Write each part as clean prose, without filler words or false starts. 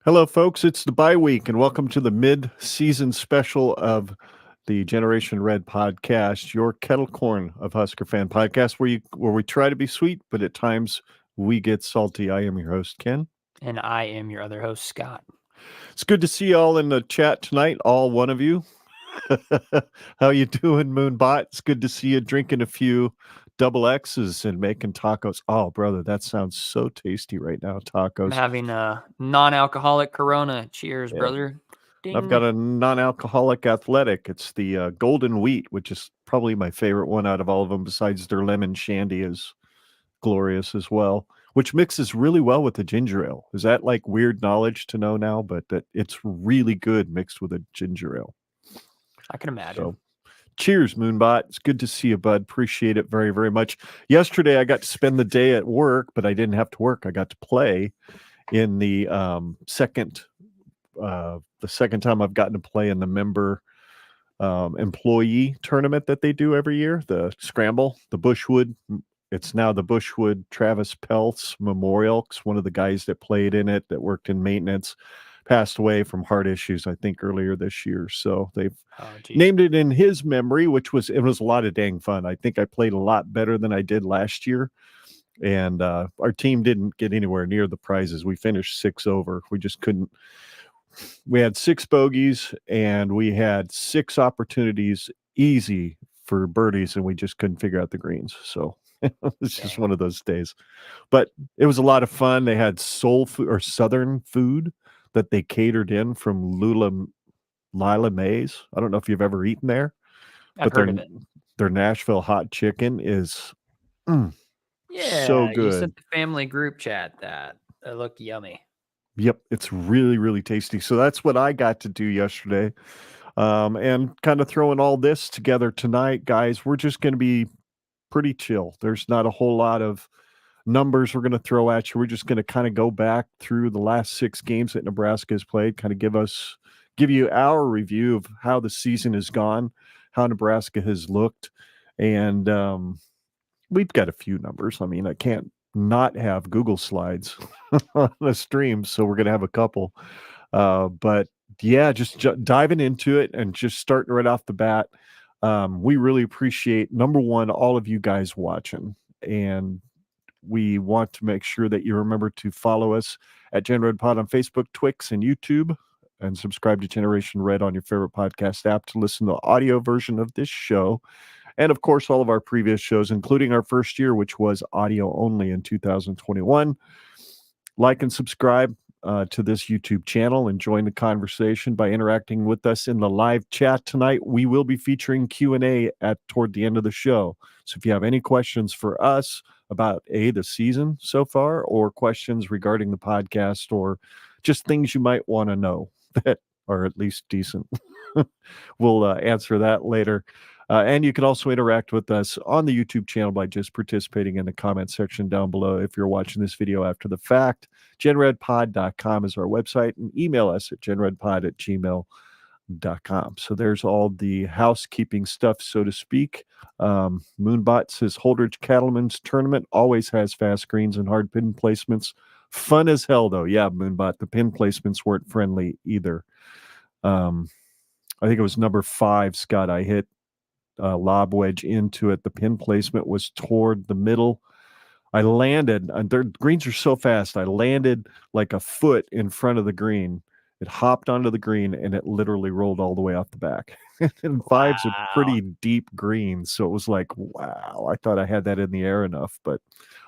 Hello, folks. It's the bye week, and welcome to the mid-season special of the Generation Red podcast, your kettle corn of Husker fan podcast, where we try to be sweet, but at times we get salty. I am your host, Ken. And I am your other host, Scott. It's good to see you all in the chat tonight, all one of you. How you doing, Moonbot? It's good to see you drinking a few double X's and making tacos. Oh, brother, that sounds so tasty right now, tacos. I'm having a non-alcoholic Corona. Cheers, Yeah. brother. Ding. I've got a non-alcoholic athletic. It's the Golden Wheat, which is probably my favorite one out of all of them, besides their lemon shandy is glorious as well, which mixes really well with the ginger ale. Is that like weird knowledge to know now? But that it's really good mixed with a ginger ale. I can imagine. So, cheers, Moonbot. It's good to see you, bud. Appreciate it very, very much. Yesterday, I got to spend the day at work, but I didn't have to work. I got to play in the second time I've gotten to play in the member employee tournament that they do every year, the Scramble, the Bushwood. It's now the Bushwood Travis Peltz Memorial, because one of the guys that played in it that worked in maintenance passed away from heart issues, I think, earlier this year. So they've named it in his memory, it was a lot of dang fun. I think I played a lot better than I did last year. And our team didn't get anywhere near the prizes. We finished 6 over. We just couldn't. We had 6 bogeys and we had 6 opportunities easy for birdies, and we just couldn't figure out the greens. So it's just one of those days. But it was a lot of fun. They had soul food or Southern food that they catered in from Lila Mays. I don't know if you've ever eaten there. I've heard of it. Their Nashville hot chicken is so good. You sent the family group chat that it looked yummy. Yep, it's really, really tasty. So that's what I got to do yesterday. And kind of throwing all this together tonight, guys, we're just going to be pretty chill. There's not a whole lot of numbers we're going to throw at you. We're just going to kind of go back through the last 6 games that Nebraska has played, kind of give you our review of how the season has gone, how Nebraska has looked. And we've got a few numbers. I mean, I can't not have Google Slides on the stream, so we're going to have a couple. But yeah, just diving into it and just starting right off the bat. We really appreciate, number one, all of you guys watching, and we want to make sure that you remember to follow us at Gen Red Pod on Facebook, Twix, and YouTube, and subscribe to Generation Red on your favorite podcast app to listen to the audio version of this show. And of course, all of our previous shows, including our first year, which was audio only in 2021. Like and subscribe to this YouTube channel and join the conversation by interacting with us in the live chat tonight. We will be featuring Q&A toward the end of the show. So if you have any questions for us about the season so far, or questions regarding the podcast, or just things you might want to know that are at least decent, we'll answer that later. And you can also interact with us on the YouTube channel by just participating in the comment section down below. If you're watching this video after the fact, genredpod.com is our website, and email us at genredpod@gmail.com. So there's all the housekeeping stuff, so to speak. Moonbot says Holdridge Cattleman's tournament always has fast greens and hard pin placements. Fun as hell, though. Yeah, Moonbot, the pin placements weren't friendly either. I think it was number 5, Scott. I hit lob wedge into it. The pin placement was toward the middle. I landed, and their greens are so fast. I landed like a foot in front of the green. It hopped onto the green, and it literally rolled all the way off the back. And 5's a pretty deep green, so it was like, wow, I thought I had that in the air enough, but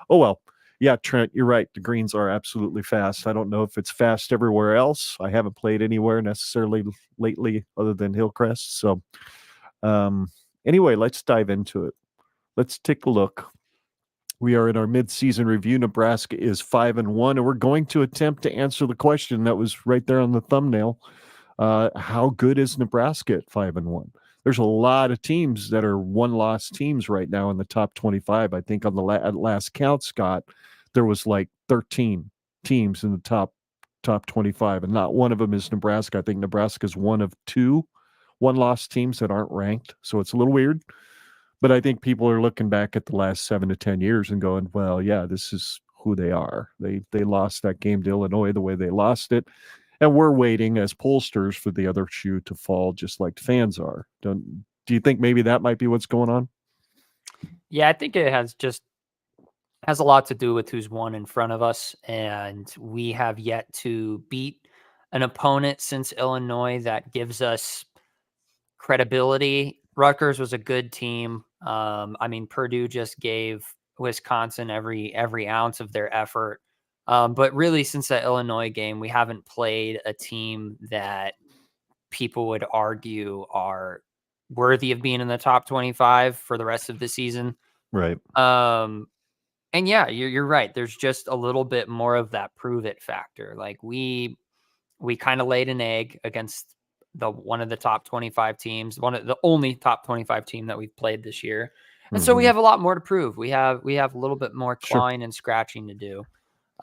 oh well. Yeah, Trent, you're right. The greens are absolutely fast. I don't know if it's fast everywhere else. I haven't played anywhere necessarily lately other than Hillcrest. So anyway, let's dive into it. Let's take a look. We are in our mid-season review. Nebraska is 5-1, and we're going to attempt to answer the question that was right there on the thumbnail. How good is Nebraska at 5-1? There's a lot of teams that are one-loss teams right now in the top 25. I think on the last count, Scott, there was like 13 teams in the top 25, and not one of them is Nebraska. I think Nebraska is one of 2 one-loss teams that aren't ranked, so it's a little weird. But I think people are looking back at the last 7 to 10 years and going, well, yeah, this is who they are. They lost that game to Illinois the way they lost it. And we're waiting as pollsters for the other shoe to fall, just like fans are. Do you think maybe that might be what's going on? Yeah, I think it has a lot to do with who's won in front of us, and we have yet to beat an opponent since Illinois that gives us credibility. Rutgers was a good team. I mean, Purdue just gave Wisconsin every ounce of their effort. But really, since that Illinois game, we haven't played a team that people would argue are worthy of being in the top 25 for the rest of the season. Right. And yeah, you're right. There's just a little bit more of that prove it factor. Like we kind of laid an egg against one of the top 25 teams, one of the only top 25 team that we've played this year. And so we Mhm. have a lot more to prove. We have a little bit more Sure. clawing and scratching to do.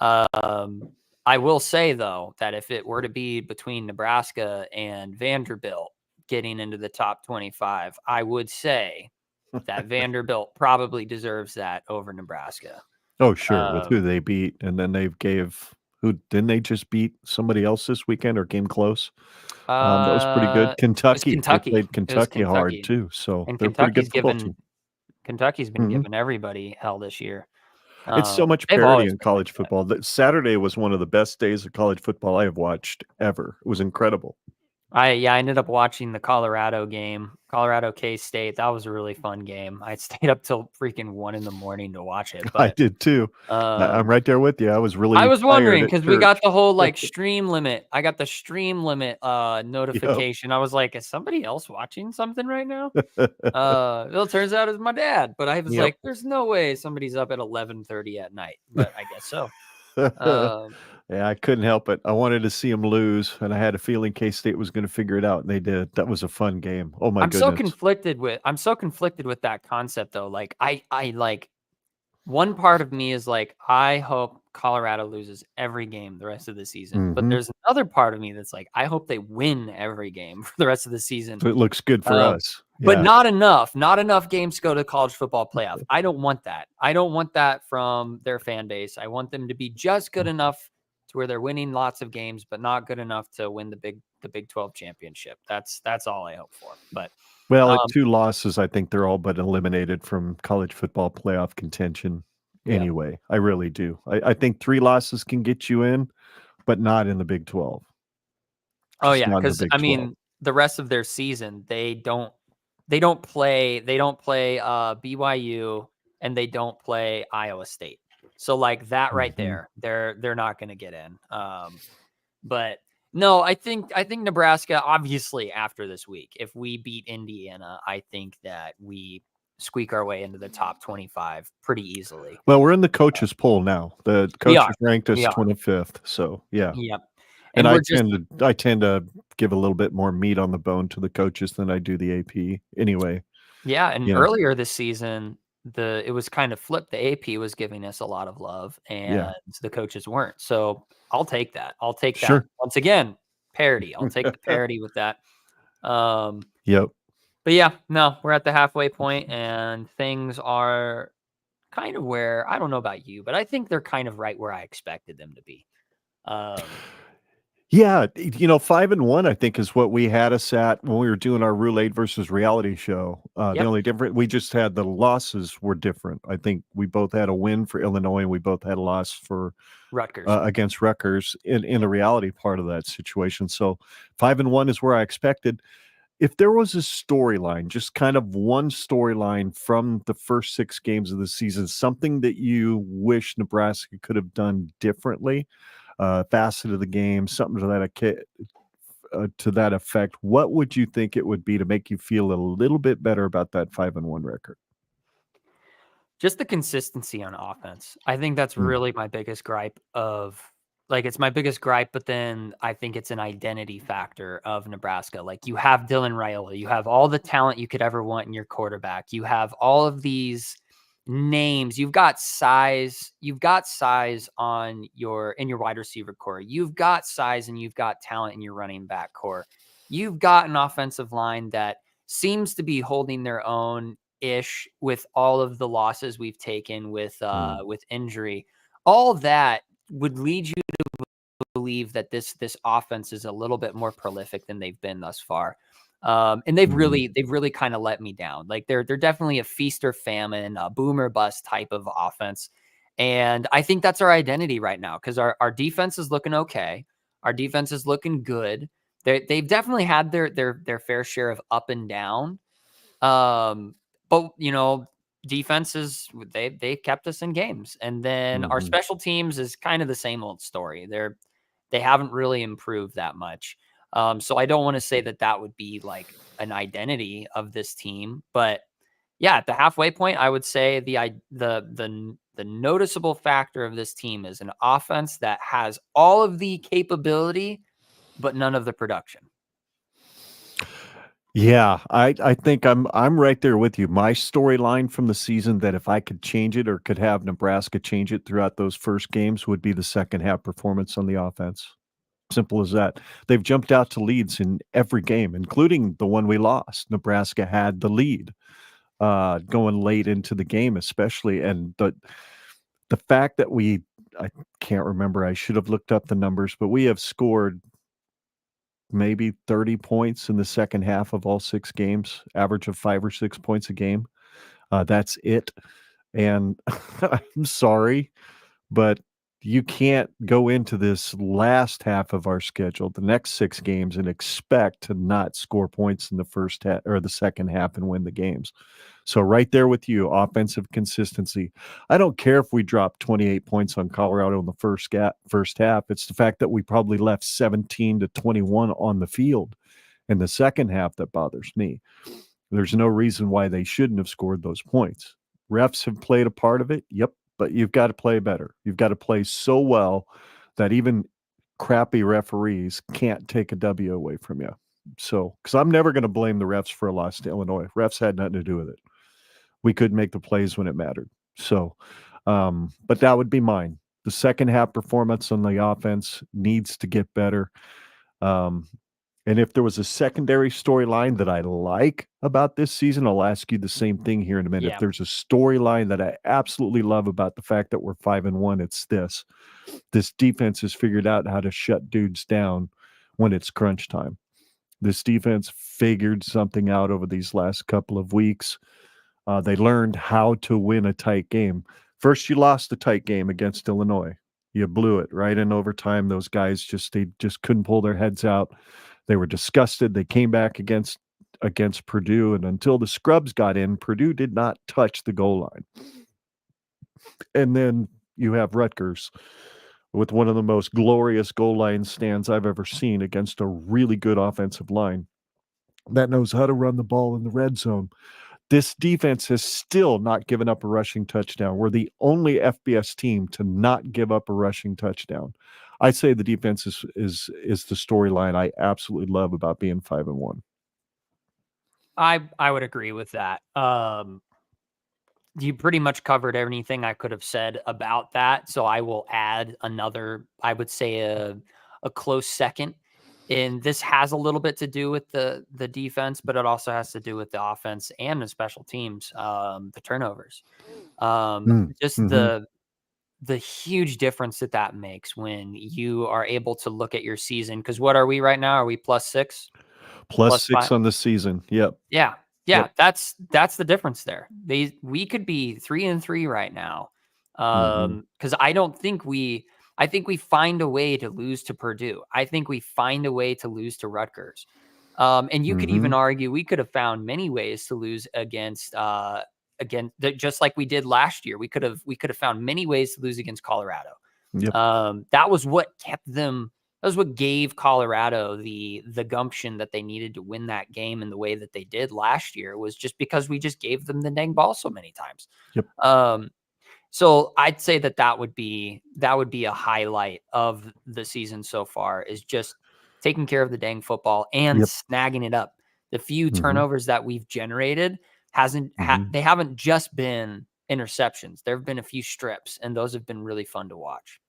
I will say though that if it were to be between Nebraska and Vanderbilt getting into the top 25, I would say that Vanderbilt probably deserves that over Nebraska. Oh, sure, with who they beat, and then they gave who didn't they just beat somebody else this weekend or came close? That was pretty good. It was Kentucky, they Kentucky. played It was Kentucky hard Kentucky. too, so And they're a pretty good football team. Kentucky's been Mhm. giving everybody hell this year. It's so much They've parity always in been like college that. football that Saturday was one of the best days of college football I have watched ever. It was incredible. I ended up watching the Colorado game, Colorado K-State. That was a really fun game. I stayed up till freaking 1 in the morning to watch it, I but, did too. I'm right there with you. I was I really was tired wondering at because we got church. the whole, like, stream limit. I got the stream limit, Yep. notification. I was like, "Is somebody else watching something right now?" Well, it turns out it's my dad, but I was Yep. like, "There's no way somebody's up at 11:30 at night," but I guess so. Um, Yeah, I couldn't help it. I wanted to see them lose, and I had a feeling K-State was gonna figure it out, and they did. That was a fun game. Oh my goodness. I'm so conflicted with that concept though. Like I like one part of me is like, I hope Colorado loses every game the rest of the season. But Mhm. there's another part of me that's like, I hope they win every game for the rest of the season. So it looks good for Um, us. but Yeah. not enough games to go to college football playoff. I don't want that. I don't want that from their fan base. I want them to be just good enough to where they're winning lots of games, but not good enough to win the Big 12 championship. That's all I hope for. But Well, at um, 2 losses, I think they're all but eliminated from college football playoff contention yeah. anyway. I really do. I think 3 losses can get you in, but not in the Big 12. Oh Just yeah, not in the because Big I 12. mean, the rest of their season, they don't play BYU and they don't play Iowa State. So like that right Mhm. there, they're not going to get in. But no, I think Nebraska obviously after this week, if we beat Indiana, I think that we squeak our way into the top 25 pretty easily. Well, we're in the coaches poll now. The We are. coaches ranked We us are. 25th, so yeah. Yep. And And we're just I tend to give a little bit more meat on the bone to the coaches than I do the AP anyway, Yeah, and you know? earlier this season, it was kind of flipped. The AP was giving us a lot of love, Yeah. and the coaches weren't. So I'll take that. I'll take that Sure. once again. Parity. I'll take the parity with that. Um, Yep. but yeah, no, we're at the halfway point, and things are kind of where I don't know about you, but I think they're kind of right where I expected them to be. Um, Yeah, 5-1, I think, is what we had us at when we were doing our Roulette versus reality show. The yep, only different we just had the losses were different. I think we both had a win for Illinois, and we both had a loss for Rutgers. against Rutgers in Yep. the reality part of that situation. So 5-1 is where I expected. If there was a storyline, just kind of one storyline from the first 6 games of the season, something that you wish Nebraska could have done differently, facet of the game, something to that effect, what would you think it would be to make you feel a little bit better about that 5-1 record? Just the consistency on offense. I think that's Mm, really my biggest gripe of like, it's my biggest gripe, but then I think it's an identity factor of Nebraska. Like, you have Dylan Raiola, you have all the talent you could ever want in your quarterback. You have all of these names. You've got size on your wide receiver core. You've got size and you've got talent in your running back core. You've got an offensive line that seems to be holding their own ish with all of the losses we've taken mm. with injury. All that would lead you believe that this offense is a little bit more prolific than they've been thus far. And they've really kind of let me down. Like they're definitely a feast or famine, a boom or bust type of offense. And I think that's our identity right now because our defense is looking okay. Our defense is looking good. They've definitely had their fair share of up and down. But defenses they kept us in games, and then our Mhm. special teams is kind of the same old story. They haven't really improved that much. So I don't want to say that would be like an identity of this team, but yeah, at the halfway point, I would say the noticeable factor of this team is an offense that has all of the capability, but none of the production. Yeah, I think I'm right there with you. My storyline from the season that if I could change it or could have Nebraska change it throughout those first games would be the second half performance on the offense. Simple as that. They've jumped out to leads in every game, including the one we lost. Nebraska had the lead going late into the game, especially, and the fact that I can't remember. I should have looked up the numbers, but we have scored maybe 30 points in the second half of all 6 games, average of 5 or 6 points a game. That's it. And I'm sorry, but you can't go into this last half of our schedule, the next 6 games, and expect to not score points in the first half or the second half and win the games. So right there with you, offensive consistency. I don't care if we drop 28 points on Colorado in the first half. It's the fact that we probably left 17 to 21 on the field in the second half that bothers me. There's no reason why they shouldn't have scored those points. Refs have played a part of it. Yep, but you've got to play better. You've got to play so well that even crappy referees can't take a W away from you. So, because I'm never going to blame the refs for a loss to Illinois. Refs had nothing to do with it. We couldn't make the plays when it mattered. So, but that would be mine. The second half performance on the offense needs to get better. Um, and if there was a secondary storyline that I like about this season, I'll ask you the same thing here in a minute. If Yeah. there's a storyline that I absolutely love about the fact that we're 5-1, it's this. This defense has figured out how to shut dudes down when it's crunch time. This defense figured something out over these last couple of weeks. They learned how to win a tight game. First, you lost the tight game against Illinois. You blew it right in overtime. Those guys they just couldn't pull their heads out. They were disgusted. They came back against Purdue, and until the scrubs got in, Purdue did not touch the goal line. And then you have Rutgers with one of the most glorious goal line stands I've ever seen against a really good offensive line that knows how to run the ball in the red zone. This defense has still not given up a rushing touchdown. We're the only FBS team to not give up a rushing touchdown. I say the defense is the storyline I absolutely love about being 5-1. I would agree with that. You pretty much covered everything I could have said about that. So I will add another, I would say a close second. And this has a little bit to do with the defense, but it also has to do with the offense and the special teams, the turnovers. Just Mm-hmm. the huge difference that makes when you are able to look at your season. Because what are we right now? Are we +6? Plus 6 +5? on the season. Yep. Yeah. Yep. Yeah, that's the difference there. We could be 3-3 right now. Mm-hmm. Because I think we find a way to lose to Purdue. I think we find a way to lose to Rutgers. And you could Mm-hmm. even argue we could have found many ways to lose just like we did last year. We could have found many ways to lose against Colorado. Yep. That was what kept them. That was what gave Colorado the gumption that they needed to win that game in the way that they did last year, was just because we just gave them the dang ball so many times. Yep. So I'd say that would be a highlight of the season so far, is just taking care of the dang football and Yep. snagging it up. The few Mm-hmm. turnovers that we've generated Mm-hmm. they haven't just been interceptions. There have been a few strips, and those have been really fun to watch.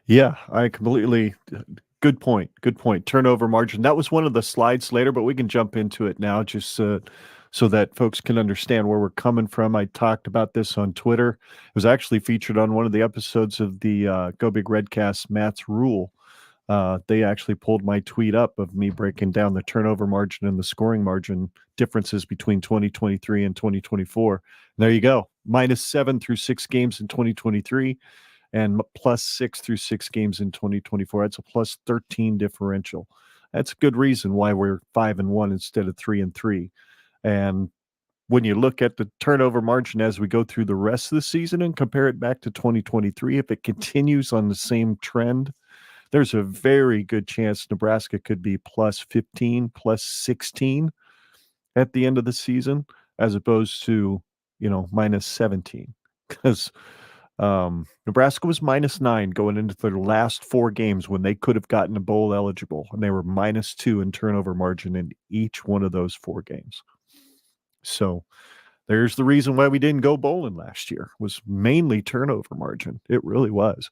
Yeah, I completely good point. Good point. Turnover margin. That was one of the slides later, but we can jump into it now. Just so that folks can understand where we're coming from. I talked about this on Twitter. It was actually featured on one of the episodes of the Go Big Redcast, Matt's Rule. They actually pulled my tweet up of me breaking down the turnover margin and the scoring margin differences between 2023 and 2024. There you go. -7 through 6 games in 2023 and +6 through 6 games in 2024. That's a +13 differential. That's a good reason why we're 5-1 instead of 3-3. And when you look at the turnover margin as we go through the rest of the season and compare it back to 2023, if it continues on the same trend, there's a very good chance Nebraska could be +15, +16 at the end of the season, as opposed to, -17. Because Nebraska was -9 going into their last 4 games when they could have gotten a bowl eligible, and they were -2 in turnover margin in each one of those 4 games. So there's the reason why we didn't go bowling last year, was mainly turnover margin. It really was.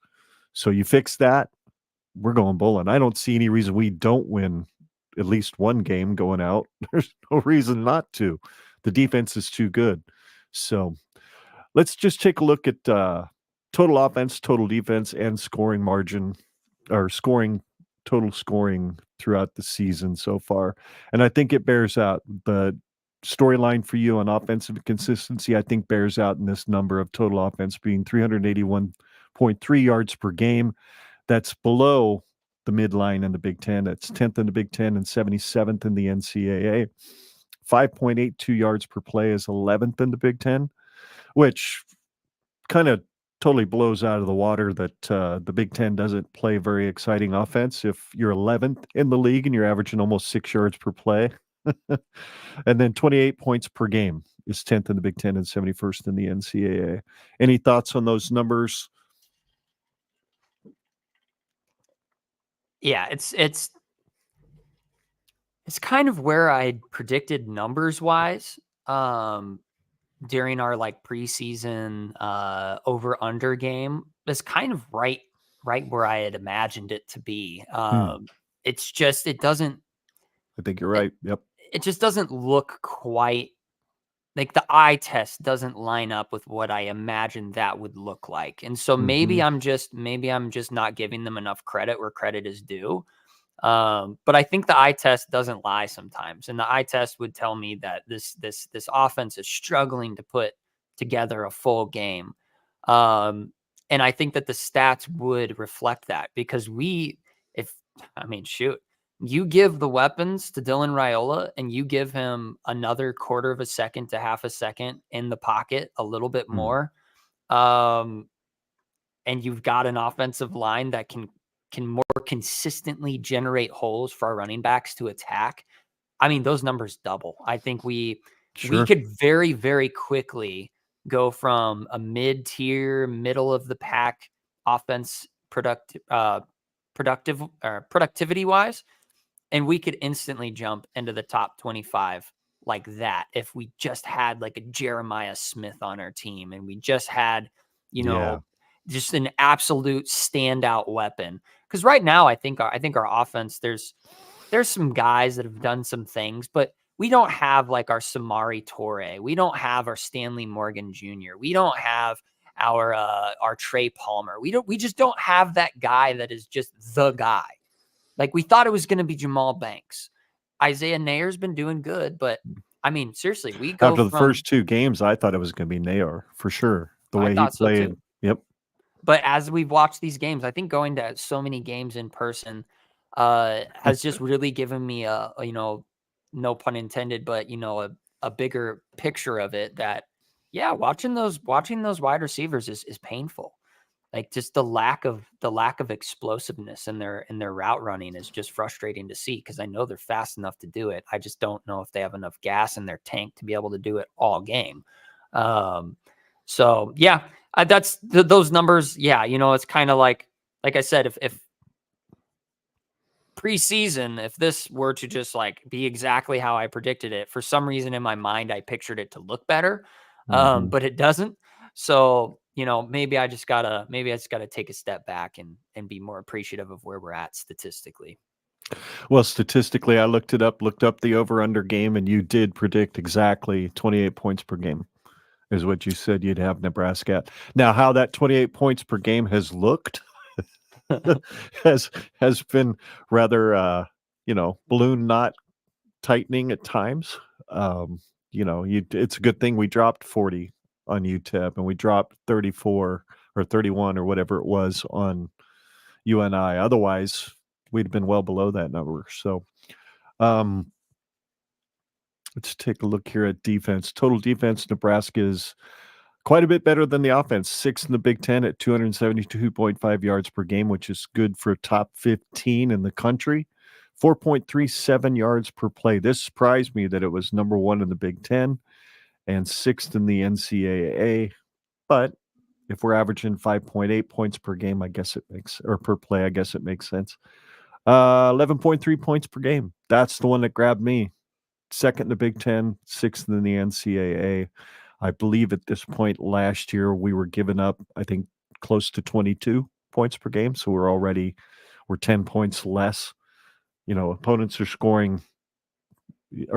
So you fix that, we're going bowling. I don't see any reason we don't win at least one game going out. There's no reason not to. The defense is too good. So let's just take a look at total offense, total defense, and scoring margin, or total scoring throughout the season so far. And I think it bears out. The storyline for you on offensive consistency, I think, bears out in this number of total offense being 381.3 yards per game. That's below the midline in the Big Ten. That's 10th in the Big Ten and 77th in the NCAA. 5.82 yards per play is 11th in the Big Ten, which kind of totally blows out of the water that the Big Ten doesn't play very exciting offense if you're 11th in the league and you're averaging almost 6 yards per play. And then 28 points per game is 10th in the Big Ten and 71st in the NCAA. Any thoughts on those numbers? Yeah, it's kind of where I predicted numbers wise during our like preseason over under game. It's kind of right where I had imagined it to be. It's just it doesn't I think you're right. Yep. it just doesn't look quite like the eye test doesn't line up with what I imagined that would look like. And so maybe I'm just not giving them enough credit where credit is due. But I think the eye test doesn't lie sometimes. And the eye test would tell me that this offense is struggling to put together a full game. And I think that the stats would reflect that because shoot, you give the weapons to Dylan Raiola and you give him another quarter of a second to half a second in the pocket, a little bit more. And you've got an offensive line that can more consistently generate holes for our running backs to attack. I mean, those numbers double. I think we could very, very quickly go from a mid-tier, middle of the pack offense productivity wise, and we could instantly jump into the top 25 like that if we just had like a Jeremiah Smith on our team and we just had, just an absolute standout weapon. Because right now, I think our offense, there's some guys that have done some things, but we don't have like our Samari Torre. We don't have our Stanley Morgan Jr. We don't have our Trey Palmer. We just don't have that guy that is just the guy. Like we thought it was going to be Jamal Banks. Isaiah Nayer's been doing good, but I mean, seriously, we go after the first 2 games, I thought it was going to be Nayer for sure. The way he played. So yep. But as we've watched these games, I think going to so many games in person has just really given me a no pun intended, but a bigger picture of it that, yeah, watching those wide receivers is painful. Like just the lack of explosiveness in their route running is just frustrating to see because I know they're fast enough to do it. I just don't know if they have enough gas in their tank to be able to do it all game. So yeah, that's those numbers. Yeah, it's kind of like I said, if preseason, if this were to just like be exactly how I predicted it, for some reason in my mind I pictured it to look better, but it doesn't. So maybe I just gotta take a step back and be more appreciative of where we're at statistically. Well, statistically, I looked up the over-under game, and you did predict exactly 28 points per game is what you said you'd have Nebraska at. Now, how that 28 points per game has looked has has been rather, balloon knot tightening at times. Um, it's a good thing we dropped 40 on UTEP, and we dropped 34 or 31 or whatever it was on UNI. Otherwise, we'd been well below that number. So, um, let's take a look here at defense. Total defense, Nebraska is quite a bit better than the offense. Sixth in the Big Ten at 272.5 yards per game, which is good for top 15 in the country. 4.37 yards per play. This surprised me that it was number one in the Big Ten and sixth in the NCAA. But if we're averaging 5.8 points per game, I guess it makes, or per play, I guess it makes sense. 11.3 points per game. That's the one that grabbed me. Second in the Big Ten, sixth in the NCAA. I believe at this point last year we were giving up, I think, close to 22 points per game. So we're 10 points less. Opponents are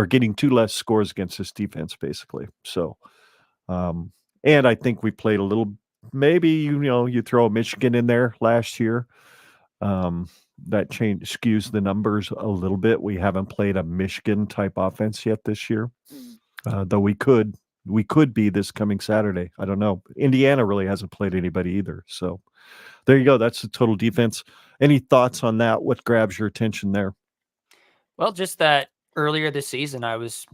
getting two less scores against this defense, basically. So, and I think we played a little, maybe, you throw Michigan in there last year. That skews the numbers a little bit. We haven't played a Michigan type offense yet this year, though we could be this coming Saturday. I don't know. Indiana really hasn't played anybody either. So there you go. That's the total defense. Any thoughts on that? What grabs your attention there? Well, just that earlier this season, I was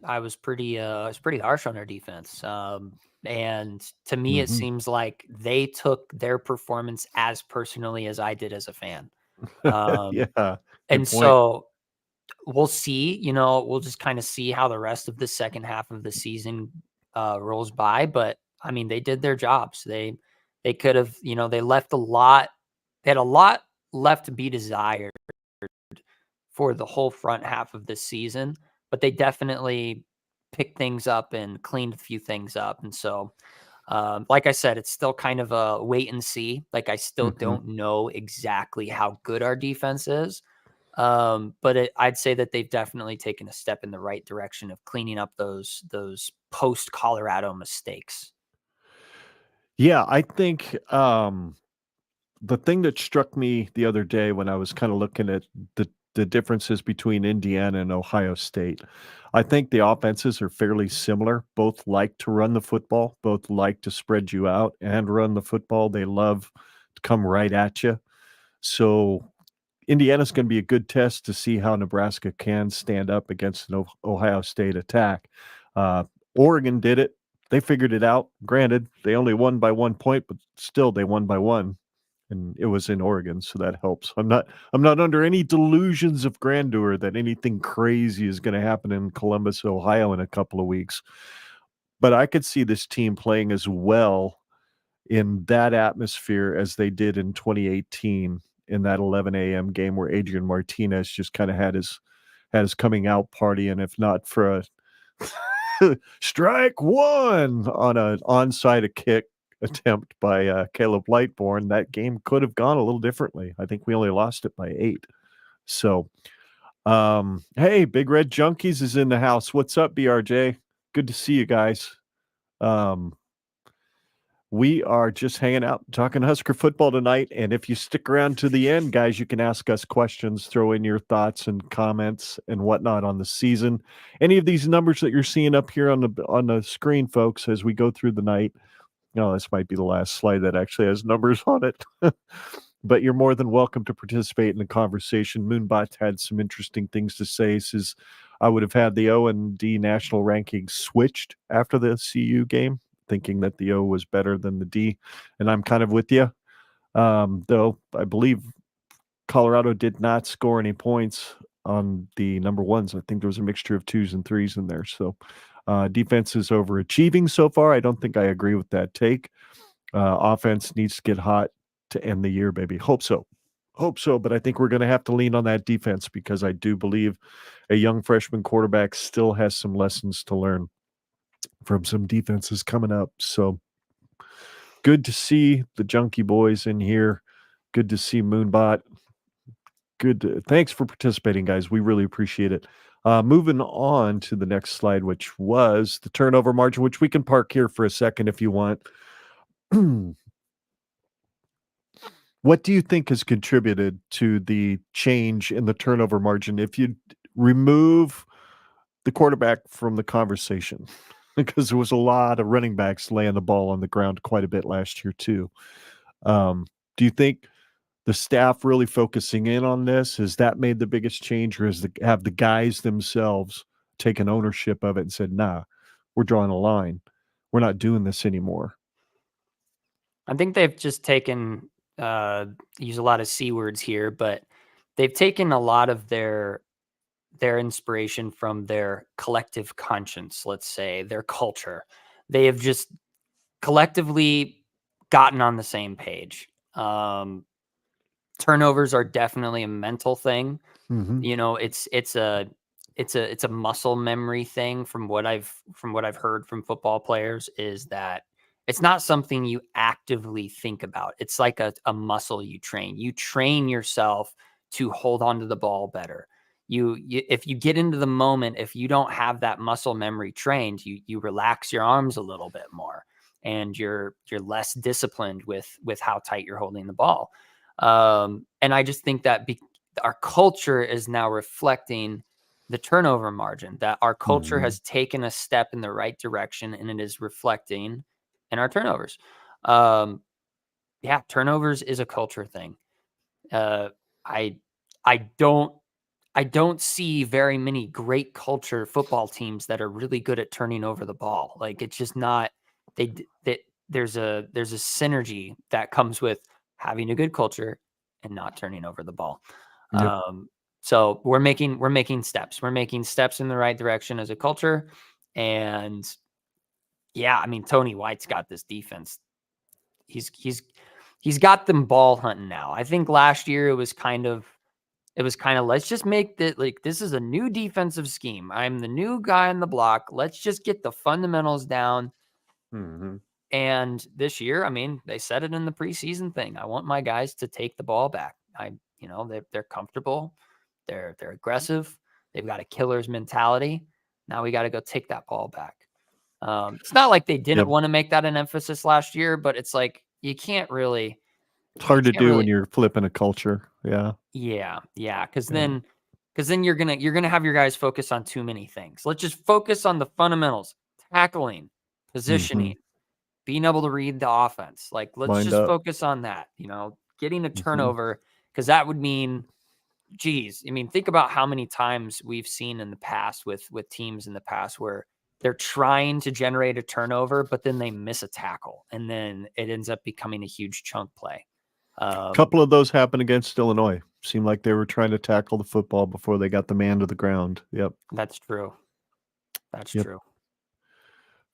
pretty harsh on their defense. And to me, it seems like they took their performance as personally as I did as a fan. Yeah, good And point. so we'll see, we'll just kind of see how the rest of the second half of the season rolls by. But I mean, they did their jobs. They could have, they left a lot. They had a lot left to be desired for the whole front half of this season, but they definitely picked things up and cleaned a few things up. And so, like I said, it's still kind of a wait and see. Like I still don't know exactly how good our defense is. But I'd say that they've definitely taken a step in the right direction of cleaning up those post Colorado mistakes. Yeah, I think the thing that struck me the other day when I was kind of looking at the differences between Indiana and Ohio State, I think the offenses are fairly similar. Both like to run the football, both like to spread you out and run the football. They love to come right at you. So Indiana's going to be a good test to see how Nebraska can stand up against an Ohio State attack. Oregon did it. They figured it out. Granted, they only won by 1 point, but still they won by one, and it was in Oregon, so that helps. I'm not under any delusions of grandeur that anything crazy is going to happen in Columbus, Ohio in a couple of weeks. But I could see this team playing as well in that atmosphere as they did in 2018 in that 11 a.m. game where Adrian Martinez just kind of had his coming out party, and if not for a strike one on an onside kick attempt by Caleb Lightbourne, that game could have gone a little differently. I think we only lost it by 8. So, hey, Big Red Junkies is in the house. What's up, BRJ? Good to see you guys. We are just hanging out, talking Husker football tonight. And if you stick around to the end, guys, you can ask us questions, throw in your thoughts and comments and whatnot on the season. Any of these numbers that you're seeing up here on the screen, folks, as we go through the night. This might be the last slide that actually has numbers on it. But you're more than welcome to participate in the conversation. Moonbot had some interesting things to say. Says, I would have had the O and D national rankings switched after the CU game, thinking that the O was better than the D. And I'm kind of with you. Though I believe Colorado did not score any points on the number ones. I think there was a mixture of 2s and 3s in there. So defense is overachieving so far. I don't think I agree with that take. Offense needs to get hot to end the year, baby. Hope so. But I think we're going to have to lean on that defense because I do believe a young freshman quarterback still has some lessons to learn from some defenses coming up. So good to see the Junkie Boys in here. Good to see Moonbot. Good. Thanks for participating, guys. We really appreciate it. Moving on to the next slide, which was the turnover margin, which we can park here for a second if you want. What do you think has contributed to the change in the turnover margin if you remove the quarterback from the conversation? Because there was a lot of running backs laying the ball on the ground quite a bit last year too. Do you think the staff really focusing in on this, has that made the biggest change, or have the guys themselves taken ownership of it and said, "Nah, we're drawing a line. We're not doing this anymore"? I think they've just taken use a lot of C words here, but they've taken a lot of their inspiration from their collective conscience, let's say, their culture. They have just collectively gotten on the same page. Turnovers are definitely a mental thing. Mhm. You know, it's a muscle memory thing from what I've heard from football players is that it's not something you actively think about. It's like a muscle you train. You train yourself to hold on to the ball better. You if you get into the moment, if you don't have that muscle memory trained, you relax your arms a little bit more and you're less disciplined with how tight you're holding the ball. And I just think that our culture is now reflecting the turnover margin, that our culture Mhm. has taken a step in the right direction and it is reflecting in our turnovers. Um, yeah, turnovers is a culture thing. Uh, I I don't I don't see very many great culture football teams that are really good at turning over the ball. Like it's just not that there's a synergy that comes with having a good culture and not turning over the ball. Yep. Um, so we're making steps. We're making steps in the right direction as a culture. And yeah, I mean Tony White's got this defense. He's he's he's got them ball hunting now. I think last year it was kind of let's just make that like this is a new defensive scheme. I'm the new guy on the block. Let's just get the fundamentals down. Mhm. And this year, I mean, they said it in the preseason thing. I want my guys to take the ball back. They're comfortable. They're aggressive. They've got a killer's mentality. Now we got to go take that ball back. It's not like they didn't Yep. want to make that an emphasis last year, but it's like you can't really, It's you hard to can't do when really you're flipping a culture. Yeah. Yeah, yeah, because Yeah. then you're gonna have your guys focus on too many things. Let's just focus on the fundamentals, tackling, Mhm. positioning, being able to read the offense. Like, let's Lined just up. focus on that, getting a Mhm. turnover, because that would mean, geez, I mean, think about how many times we've seen in the past with teams in the past where they're trying to generate a turnover, but then they miss a tackle, and then it ends up becoming a huge chunk play. Um, Couple of those happened against Illinois. Seemed like they were trying to tackle the football before they got the man to the ground. Yep. that's true. That's Yep. true.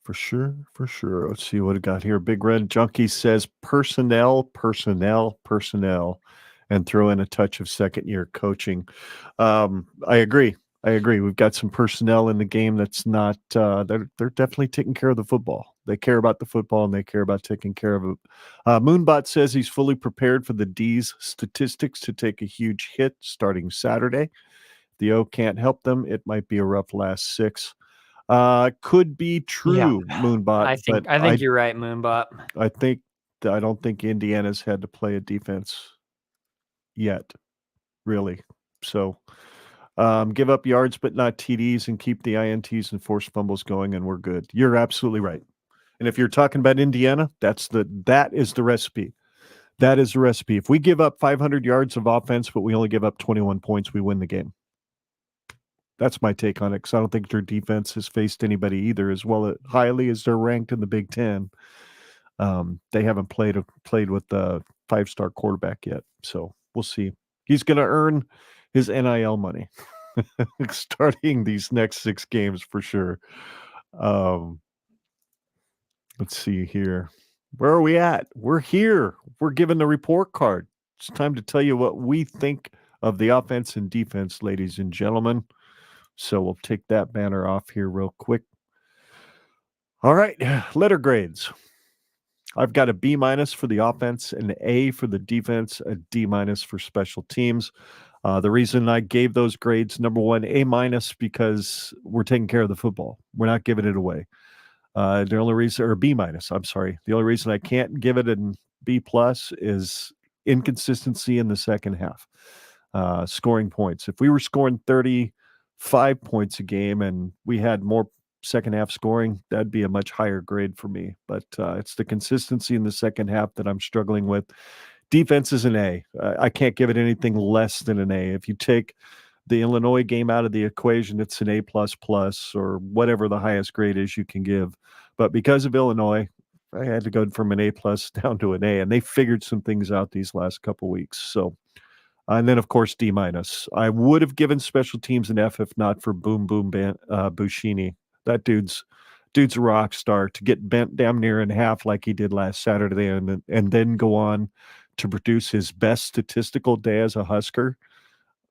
For sure, for sure. Let's see what I got here. Big Red Junkie says personnel, personnel, personnel, and throw in a touch of second year coaching. I agree. I agree. We've got some personnel in the game that's not they're definitely taking care of the football. They care about the football and they care about taking care of it. Moonbot says he's fully prepared for the D's statistics to take a huge hit starting Saturday. The O can't help them. It might be a rough last six. Could be Yeah, true, Moonbot, I but think I think you're right, Moonbot. I think I don't think Indiana's had to play a defense yet, really. So, give up yards, but not TDs, and keep the INTs and forced fumbles going, and we're good. You're absolutely right. And if you're talking about Indiana, that is the recipe. That is the recipe. If we give up 500 yards of offense, but we only give up 21 points, we win the game. That's my take on it, because I don't think their defense has faced anybody either as well highly as they're ranked in the Big Ten. They haven't played with the five-star quarterback yet, so we'll see. He's going to earn his NIL money starting these next 6 games for sure. Um, let's see here. Where are we at? We're here. We're given the report card. It's time to tell you what we think of the offense and defense, ladies and gentlemen. So we'll take that banner off here real quick. All right, letter grades. I've got a B minus for the offense, an A for the defense, a D minus for special teams. The reason I gave those grades, number one, A minus, because we're taking care of the football. We're not giving it away. The only reason, or B minus, I'm sorry. The only reason I can't give it an B plus is inconsistency in the second half, scoring points. If we were scoring 35 points a game and we had more second half scoring, that'd be a much higher grade for me. But it's the consistency in the second half that I'm struggling with. Defense is an A. I can't give it anything less than an A. If you take the Illinois game out of the equation, it's an A plus plus or whatever the highest grade is you can give. But because of Illinois, I had to go from an A plus down to an A, and they figured some things out these last couple weeks. So, and then of course D minus. I would have given special teams an F if not for Bushini. That dude's a rock star. To get bent damn near in half like he did last Saturday, and then go on to produce his best statistical day as a Husker.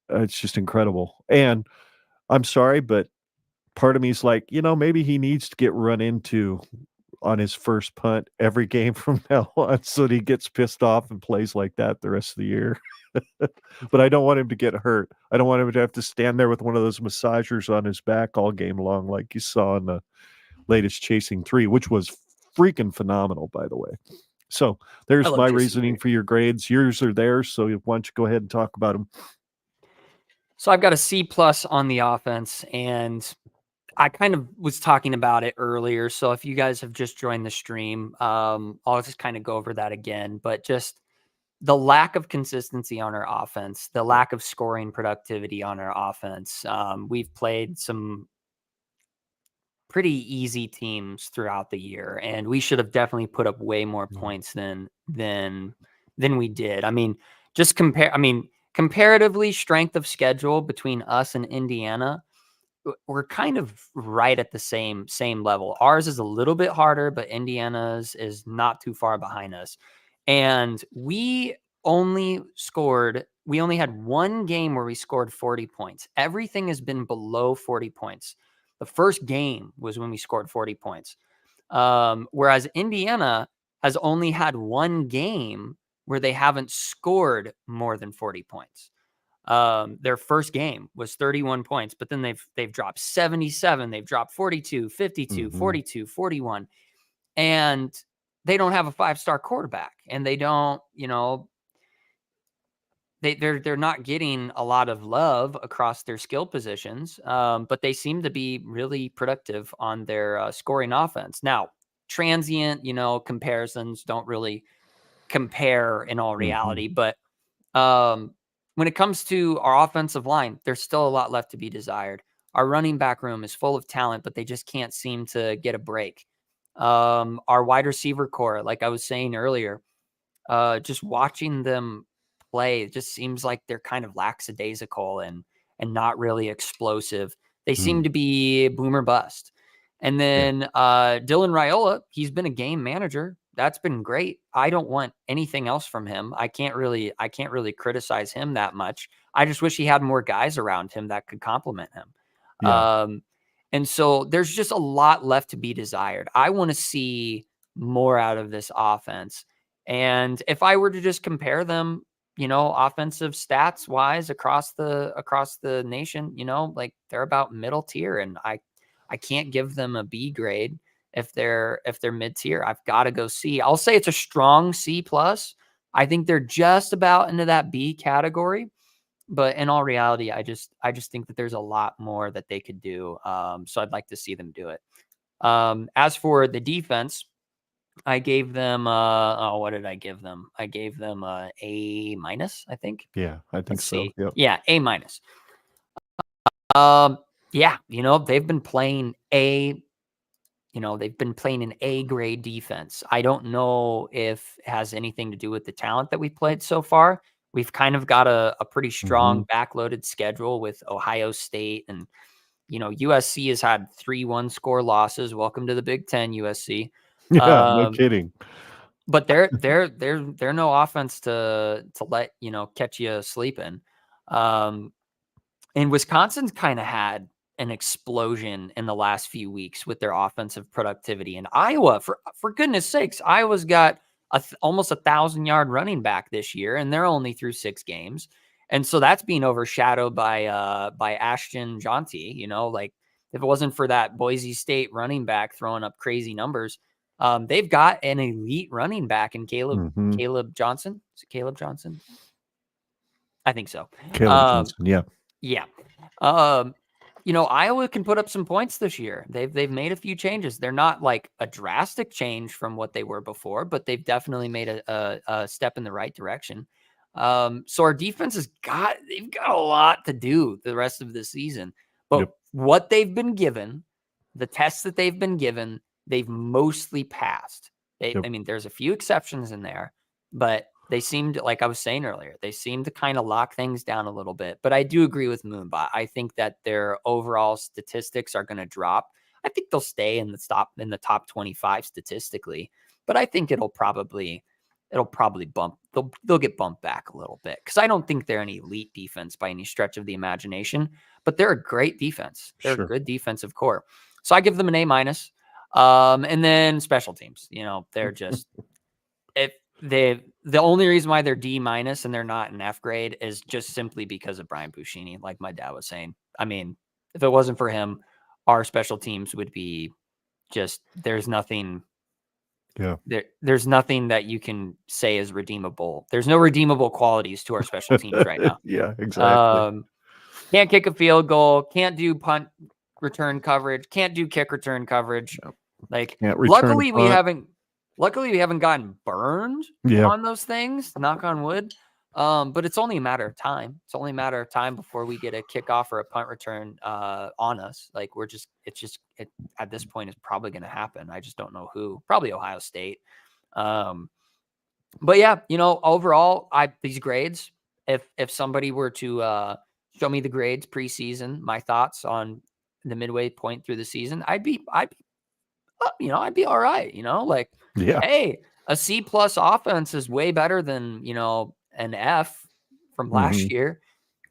It's just incredible. And I'm sorry, but part of me is like, maybe he needs to get run into on his first punt every game from now on so that he gets pissed off and plays like that the rest of the year. But I don't want him to get hurt. I don't want him to have to stand there with one of those massagers on his back all game long like you saw in the latest Chasing 3, which was freaking phenomenal, by the way. So I there's love my Chasing reasoning 3. for your grades. Yours are there, so why don't you go ahead and talk about them? So I've got a C plus on the offense, and I kind of was talking about it earlier. So if you guys have just joined the stream, I'll just kind of go over that again. But just the lack of consistency on our offense, the lack of scoring productivity on our offense. We've played some pretty easy teams throughout the year, and we should have definitely put up way more points than we did. I mean, just compare. I mean, comparatively, strength of schedule between us and Indiana, we're kind of right at the same level. Ours is a little bit harder, but Indiana's is not too far behind us. And we only had one game where we scored 40 points. Everything has been below 40 points. The first game was when we scored 40 points. Whereas Indiana has only had one game where they haven't scored more than 40 points. Their first game was 31 points, but then they've dropped 77, they've dropped 42, 52, 42, 41, and they don't have a 5-star quarterback, and they don't, they're not getting a lot of love across their skill positions, but they seem to be really productive on their scoring offense. Now, transient, comparisons don't really compare in all reality, but when it comes to our offensive line, there's still a lot left to be desired. Our running back room is full of talent, but they just can't seem to get a break. Our wide receiver core, like I was saying earlier, just watching them play, it just seems like they're kind of lackadaisical and not really explosive. They seem to be boomer bust. And then Dylan Raiola, he's been a game manager. That's been great. I don't want anything else from him. I can't really criticize him that much. I just wish he had more guys around him that could complement him. Yeah. And so there's just a lot left to be desired. I want to see more out of this offense. And if I were to just compare them, offensive stats wise across the nation, like they're about middle tier, and I can't give them a B grade if they're mid tier. I've got to go C. I'll say it's a strong C plus. I think they're just about into that B category, but in all reality, I just think that there's a lot more that they could do. So I'd like to see them do it. As for the defense, I gave them what did I give them? I gave them A minus, I think. Yeah, I think Let's so. see. Yep. Yeah, A minus. Yeah, they've been playing they've been playing an A grade defense. I don't know if it has anything to do with the talent that we played so far. We've kind of got a pretty strong backloaded schedule with Ohio State, and USC has had 3 1-score losses. Welcome to the Big Ten, USC. Yeah, no kidding. But they're no offense to let catch you sleeping. And Wisconsin's kind of had an explosion in the last few weeks with their offensive productivity. And Iowa, for goodness sakes, Iowa's got almost 1,000-yard running back this year, and they're only through 6 games. And so that's being overshadowed by Ashton Jaunty. Like if it wasn't for that Boise State running back throwing up crazy numbers, they've got an elite running back in Caleb Johnson. Is it Caleb Johnson? I think so. Caleb Johnson, yeah. Yeah. Iowa can put up some points this year. They've made a few changes. They're not like a drastic change from what they were before, but they've definitely made a step in the right direction. So our defense they've got a lot to do the rest of the season. But what they've been given, the tests that they've been given, they've mostly passed. I mean, there's a few exceptions in there, but they seemed, like I was saying earlier, they seem to kind of lock things down a little bit. But I do agree with Moonbot. I think that their overall statistics are going to drop. I think they'll stay in the top 25 statistically, but I think it'll probably bump. They'll get bumped back a little bit because I don't think they're an elite defense by any stretch of the imagination, but they're a great defense. They're a good defensive core. So I give them an A-. And then special teams, they're just the only reason why they're D- and they're not an F grade is just simply because of Brian Buschini, like my dad was saying. I mean, if it wasn't for him, our special teams would be just, there's nothing. Yeah. There's nothing that you can say is redeemable. There's no redeemable qualities to our special teams right now. Yeah, exactly. Can't kick a field goal, can't do punt return coverage, can't do kick return coverage. Like, luckily we haven't gotten burned on those things, knock on wood. But it's only a matter of time. It's only a matter of time before we get a kickoff or a punt return on us. Like, at this point is probably going to happen. I just don't know who. Probably Ohio State. But yeah, overall, these grades. If somebody were to show me the grades preseason, my thoughts on the midway point through the season, I'd be all right. Like, hey, a C+ offense is way better than an F from last year.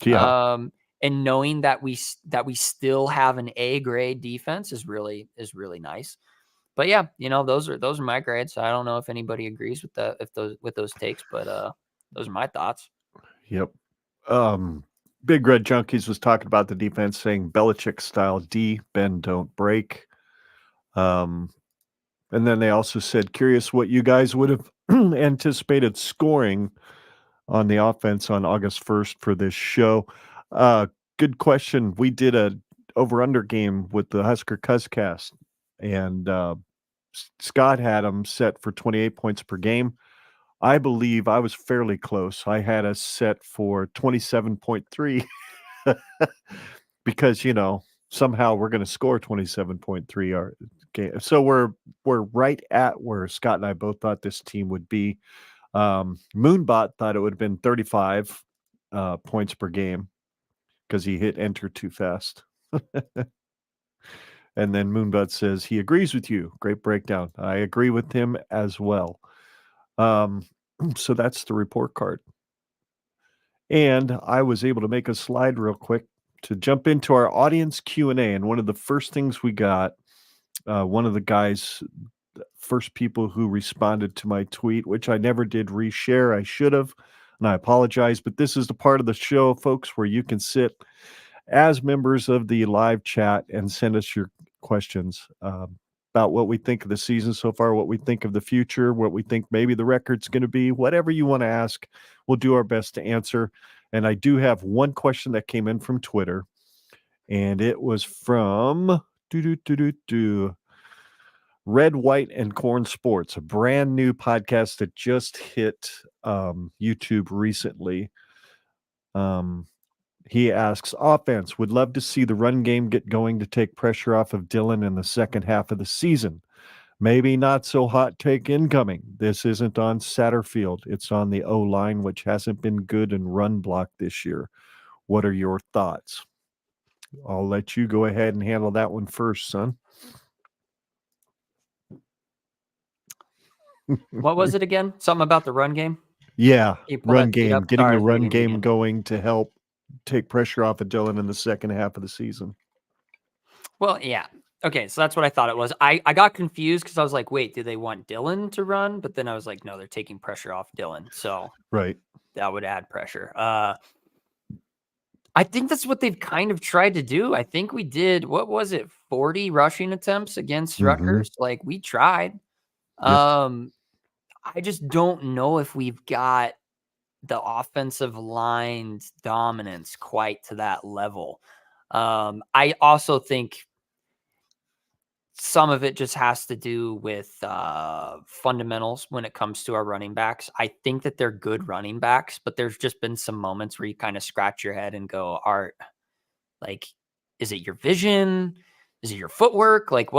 Yeah. And knowing that we still have an A grade defense is really nice. But yeah, those are my grades. I don't know if anybody agrees with those takes, but those are my thoughts. Yep. Big Red Junkies was talking about the defense, saying Belichick style D, bend don't break. And then they also said, curious what you guys would have anticipated scoring on the offense on August 1st for this show. Good question. We did a over-under game with the Husker Cuzcast, and Scott had them set for 28 points per game. I believe I was fairly close. I had us set for 27.3 because, somehow we're going to score 27.3 our game. So we're right at where Scott and I both thought this team would be. Moonbot thought it would have been 35 points per game because he hit enter too fast. And then Moonbot says he agrees with you. Great breakdown. I agree with him as well. So that's the report card. And I was able to make a slide real quick to jump into our audience Q&A. And one of the first things we got, one of the guys, first people who responded to my tweet, which I never did reshare. I should have, and I apologize. But this is the part of the show, folks, where you can sit as members of the live chat and send us your questions about what we think of the season so far, what we think of the future, what we think maybe the record's going to be, whatever you want to ask, we'll do our best to answer. And I do have one question that came in from Twitter, and it was from Red, White, and Corn Sports, a brand new podcast that just hit YouTube recently. He asks, offense, would love to see the run game get going to take pressure off of Dillon in the second half of the season. Maybe not so hot take incoming. This isn't on Satterfield. It's on the O-line, which hasn't been good in run block this year. What are your thoughts? I'll let you go ahead and handle that one first, son. What was it again? Something about the run game? Yeah, run game. Getting the run game going to help take pressure off of Dillon in the second half of the season. Well, yeah. Okay, so that's what I thought it was. I got confused because I was like, wait, do they want Dillon to run? But then I was like, no, they're taking pressure off Dillon. So right, that would add pressure. I think that's what they've kind of tried to do. I think we did, what was it, 40 rushing attempts against Mm-hmm. Rutgers? Like, we tried. Yep. I just don't know if we've got the offensive line's dominance quite to that level. I also think some of it just has to do with fundamentals when it comes to our running backs. I think that they're good running backs, but there's just been some moments where you kind of scratch your head and go, Art, like, is it your vision? Is it your footwork? Like,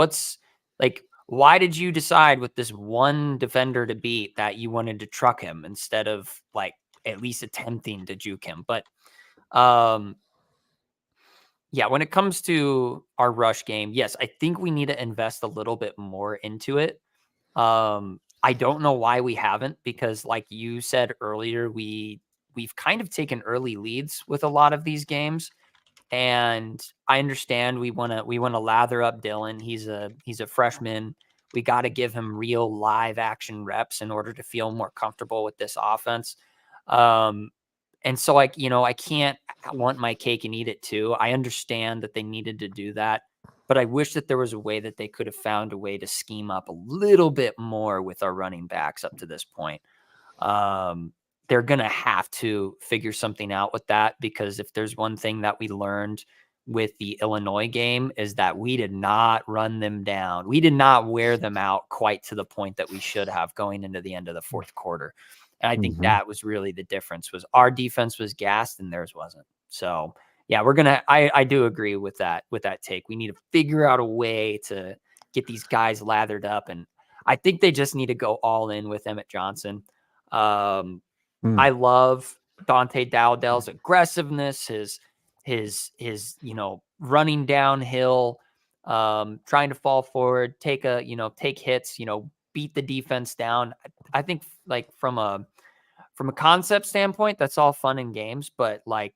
why did you decide with this one defender to beat that you wanted to truck him instead of like at least attempting to juke him? But um, yeah, when it comes to our rush game, yes, I think we need to invest a little bit more into it. I don't know why we haven't, because like you said earlier, we've kind of taken early leads with a lot of these games. And I understand we want to lather up Dylan. He's a freshman. We got to give him real live action reps in order to feel more comfortable with this offense. Um, and so like, I can't want my cake and eat it too. I understand that they needed to do that, but I wish that there was a way that they could have found a way to scheme up a little bit more with our running backs up to this point. Um, they're going to have to figure something out with that, because if there's one thing that we learned with the Illinois game is that we did not run them down. We did not wear them out quite to the point that we should have going into the end of the fourth quarter. And I think Mm-hmm. that was really the difference, was our defense was gassed and theirs wasn't. So yeah, I do agree with that take. We need to figure out a way to get these guys lathered up. And I think they just need to go all in with Emmett Johnson. Um, Mm. I love Dante Dowdell's aggressiveness, his running downhill, trying to fall forward, take hits, beat the defense down. I think like from a concept standpoint, that's all fun and games, but like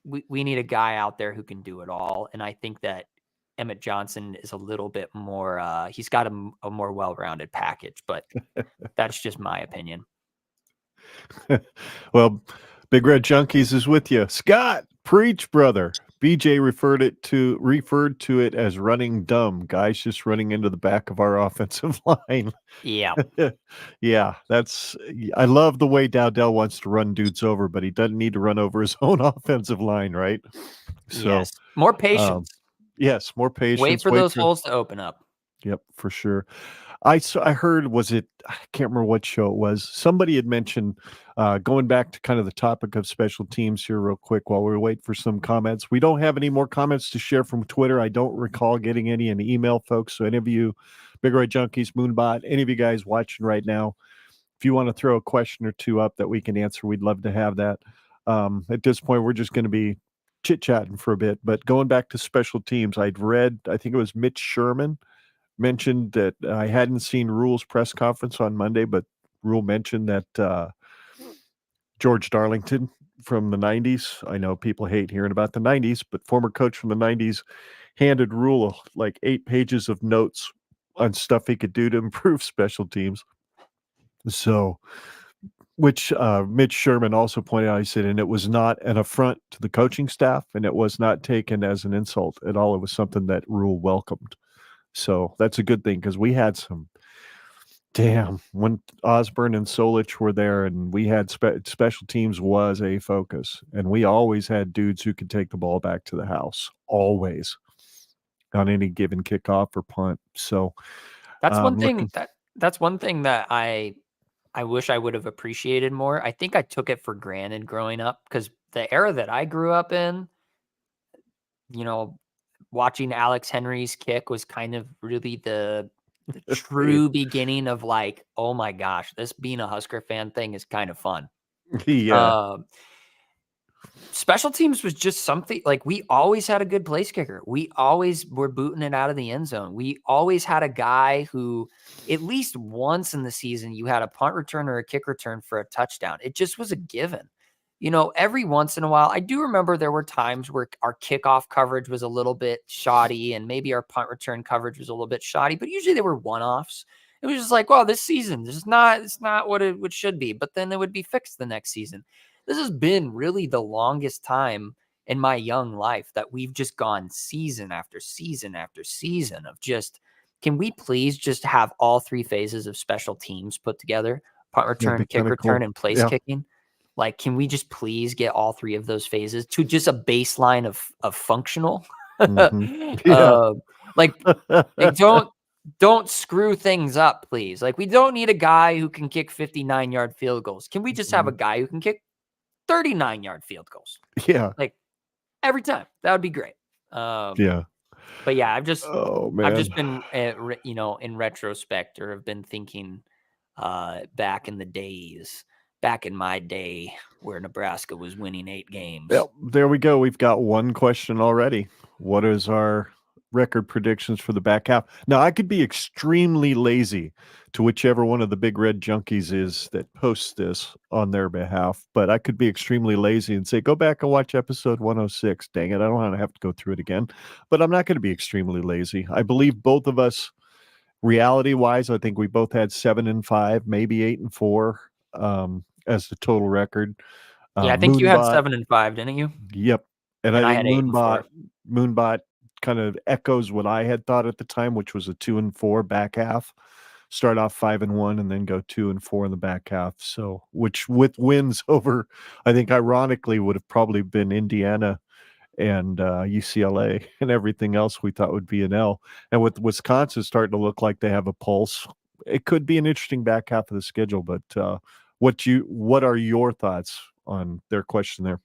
we need a guy out there who can do it all. And I think that Emmett Johnson is a little bit more, he's got a more well-rounded package, but that's just my opinion. Well, Big Red Junkies is with you. Scott, preach, brother. BJ referred to it as running dumb. Guys just running into the back of our offensive line. Yeah. Yeah, I love the way Dowdell wants to run dudes over, but he doesn't need to run over his own offensive line, right? So, Yes. More um, patience. yes, more Wait patience. for Wait those for holes to open up. Yep, for sure. I heard, was it, I can't remember what show it was. Somebody had mentioned, going back to kind of the topic of special teams here real quick while we wait for some comments. We don't have any more comments to share from Twitter. I don't recall getting any in email, folks. So any of you, Big Red Junkies, Moonbot, any of you guys watching right now, if you want to throw a question or two up that we can answer, we'd love to have that. At this point, we're just going to be chit-chatting for a bit. But going back to special teams, I think it was Mitch Sherman mentioned that I hadn't seen Rule's press conference on Monday, but Rule mentioned that George Darlington from the 90s, I know people hate hearing about the 90s, but former coach from the 90s handed Rule like 8 pages of notes on stuff he could do to improve special teams. So, which Mitch Sherman also pointed out, he said, and it was not an affront to the coaching staff, and it was not taken as an insult at all. It was something that Rule welcomed. So that's a good thing, because we had some when Osborne and Solich were there, and we had special teams was a focus, and we always had dudes who could take the ball back to the house, always, on any given kickoff or punt. So That's one thing looking, that's one thing that I wish I would have appreciated more. I think I took it for granted growing up, because the era that I grew up in, you know, watching Alex Henry's kick was kind of really the true beginning of like, oh my gosh, this being a Husker fan thing is kind of fun. yeah, Um, Special teams was just something like, we always had a good place kicker. We always were booting it out of the end zone. We always had a guy who, at least once in the season, you had a punt return or a kick return for a touchdown. It just was a given. Every once in a while, I do remember there were times where our kickoff coverage was a little bit shoddy and maybe our punt return coverage was a little bit shoddy, but usually they were one-offs. It was just like, well, this season, it's not what it should be, but then it would be fixed the next season. this has been really the longest time in my young life that we've just gone season after season after season of just, can we please just have all three phases of special teams put together? Punt That'd return, be kick kind of return, cool. and place Yeah. kicking. Like, can we just please get all three of those phases to just a baseline of functional? Hmm. Yeah. Like, like don't screw things up, please. Like, we don't need a guy who can kick 59-yard field goals. Can we just have a guy who can kick 39-yard field goals? Yeah. Like, every time. That would be great. Um, Yeah. but yeah, Oh I've man. just been, in retrospect, or have been thinking back in the days, back in my day where Nebraska was winning 8 games. Well, there we go. We've got one question already. What is our record predictions for the back half? Now, I could be extremely lazy to whichever one of the big red junkies is that posts this on their behalf, but I could be extremely lazy and say, go back and watch episode 106. Dang it. I don't want to have to go through it again, but I'm not going to be extremely lazy. I believe both of us, reality wise, I think we both had 7-5, maybe 8-4 as the total record. Yeah, I think you had Moonbot. 7-5, didn't you? Yep, and And I I think had 8-4. Moonbot kind of echoes what I had thought at the time, which was a 2-4 back half. Start off 5-1 and then go 2-4 in the back half. So, which with wins over, I think ironically would have probably been Indiana and UCLA, and everything else we thought would be an L. And with Wisconsin starting to look like they have a pulse, it could be an interesting back half of the schedule. But what are your thoughts on their question there?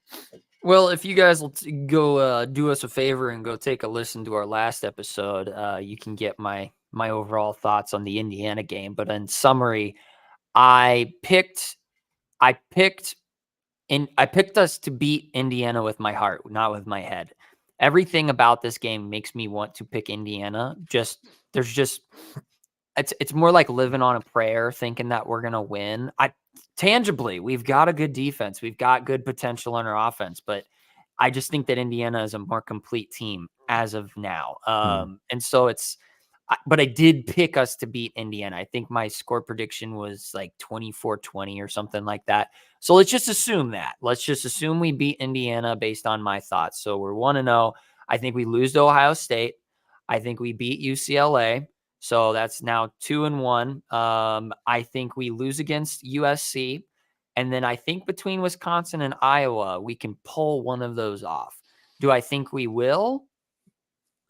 Well, if you guys will go do us a favor and go take a listen to our last episode, you can get my overall thoughts on the Indiana game. But in summary, I picked I picked I picked us to beat Indiana with my heart, not with my head. Everything about this game makes me want to pick Indiana. Just it's more like living on a prayer, thinking that we're gonna win. Tangibly, we've got a good defense, we've got good potential on our offense, but I just think that Indiana is a more complete team as of now. Hmm. And so but I did pick us to beat Indiana. I think my score prediction was like 24-20 or something like that. So let's just assume that. Let's just assume we beat Indiana based on my thoughts. So we're 1-0. I think we lose to Ohio State. I think we beat UCLA. So that's now 2-1. I think we lose against USC. And then I think between Wisconsin and Iowa, we can pull one of those off. Do I think we will?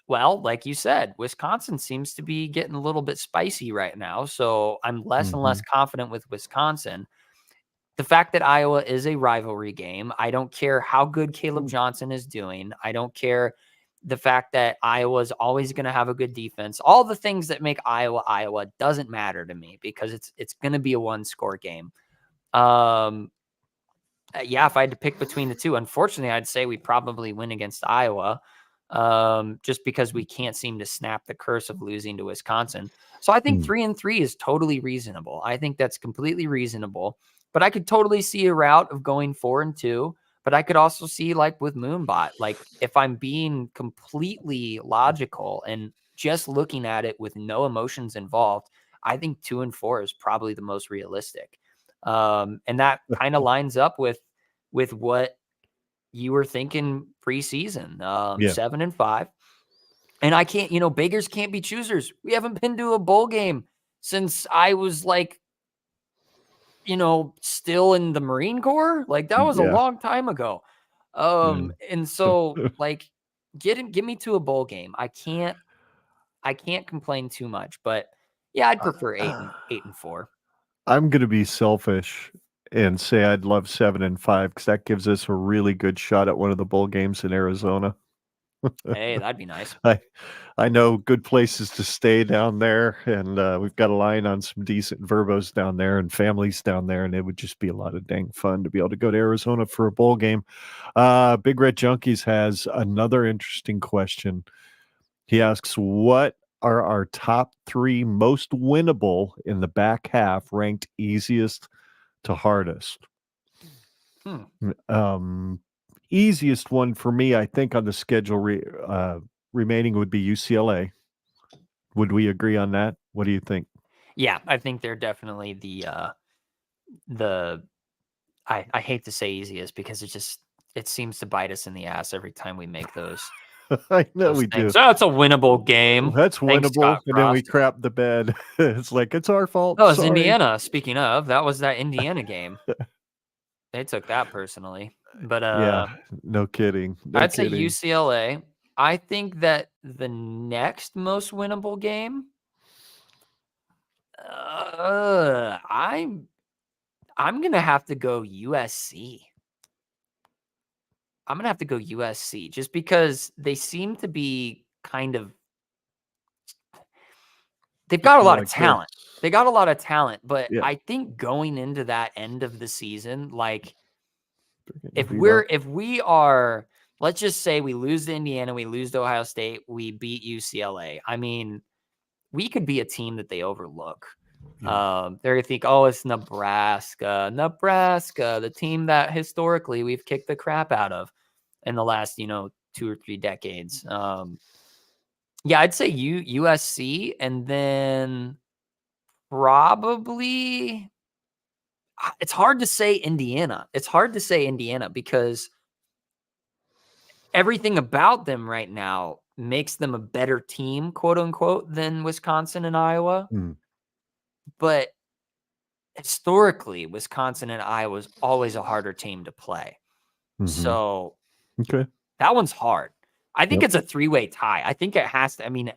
Well, like you said, Wisconsin seems to be getting a little bit spicy right now. So I'm less and less Mhm. confident with Wisconsin. The fact that Iowa is a rivalry game, I don't care how good Caleb Mm. Johnson is doing. I don't care the fact that Iowa is always going to have a good defense. All the things that make Iowa doesn't matter to me because it's going to be a one-score game. Um, yeah, if I had to pick between the two, unfortunately, I'd say we probably win against Iowa, just because we can't seem to snap the curse of losing to Wisconsin. So I think Mm. 3-3 is totally reasonable. I think that's completely reasonable. But I could totally see a route of going 4-2. But I could also see, like with Moonbot, like if I'm being completely logical and just looking at it with no emotions involved, I think 2-4 is probably the most realistic. And that kind of lines up with what you were thinking preseason, Yeah. 7-5. And I can't, beggars can't be choosers. We haven't been to a bowl game since I was like, still in the Marine Corps. Like that was a Yeah. long time ago. Yeah. And so like get me to a bowl game. I can't complain too much, but yeah, I'd prefer eight and 4. I'm gonna be selfish and say I'd love 7-5 because that gives us a really good shot at one of the bowl games in Arizona. Hey, that'd be nice. I I know good places to stay down there, and we've got a line on some decent verbos down there and families down there, and it would just be a lot of dang fun to be able to go to Arizona for a bowl game. Big Red Junkies has another interesting question. He asks, "What are our top 3 most winnable in the back half, ranked easiest to hardest?" Hmm. Um, Easiest one for me, I think, on the schedule remaining would be UCLA. Would we agree on that? What do you think? Yeah, I think they're definitely the I hate to say easiest because it seems to bite us in the ass every time we make those I know we things. do. That's a winnable game. That's Thanks, winnable, Scott and then we Frost. crap the bed. It's like, it's our fault. Oh, it's Sorry. Indiana. Speaking of, that was that Indiana game. They took that personally. But Yeah, no kidding. No I'd say kidding. UCLA. I think that the next most winnable game, I'm gonna have to go USC. I'm gonna have to go USC just because they seem to be kind of they've got a Kicking lot of like this. talent. They got a lot of talent, but Yeah. I think going into that end of the season, like They're getting beat up. if we are, let's just say we lose to Indiana, we lose to Ohio State, we beat UCLA. I mean, we could be a team that they overlook. Yeah. They're gonna think, oh, it's Nebraska, the team that historically we've kicked the crap out of in the last, 2 or 3 decades. Yeah, I'd say USC, and then probably it's hard to say Indiana. It's hard to say Indiana because everything about them right now makes them a better team, quote unquote, than Wisconsin and Iowa. Mm. But historically, Wisconsin and Iowa was always a harder team to play. Mhm. So Okay. that one's hard. I think Yep. it's a 3-way tie. I think it has to. I mean,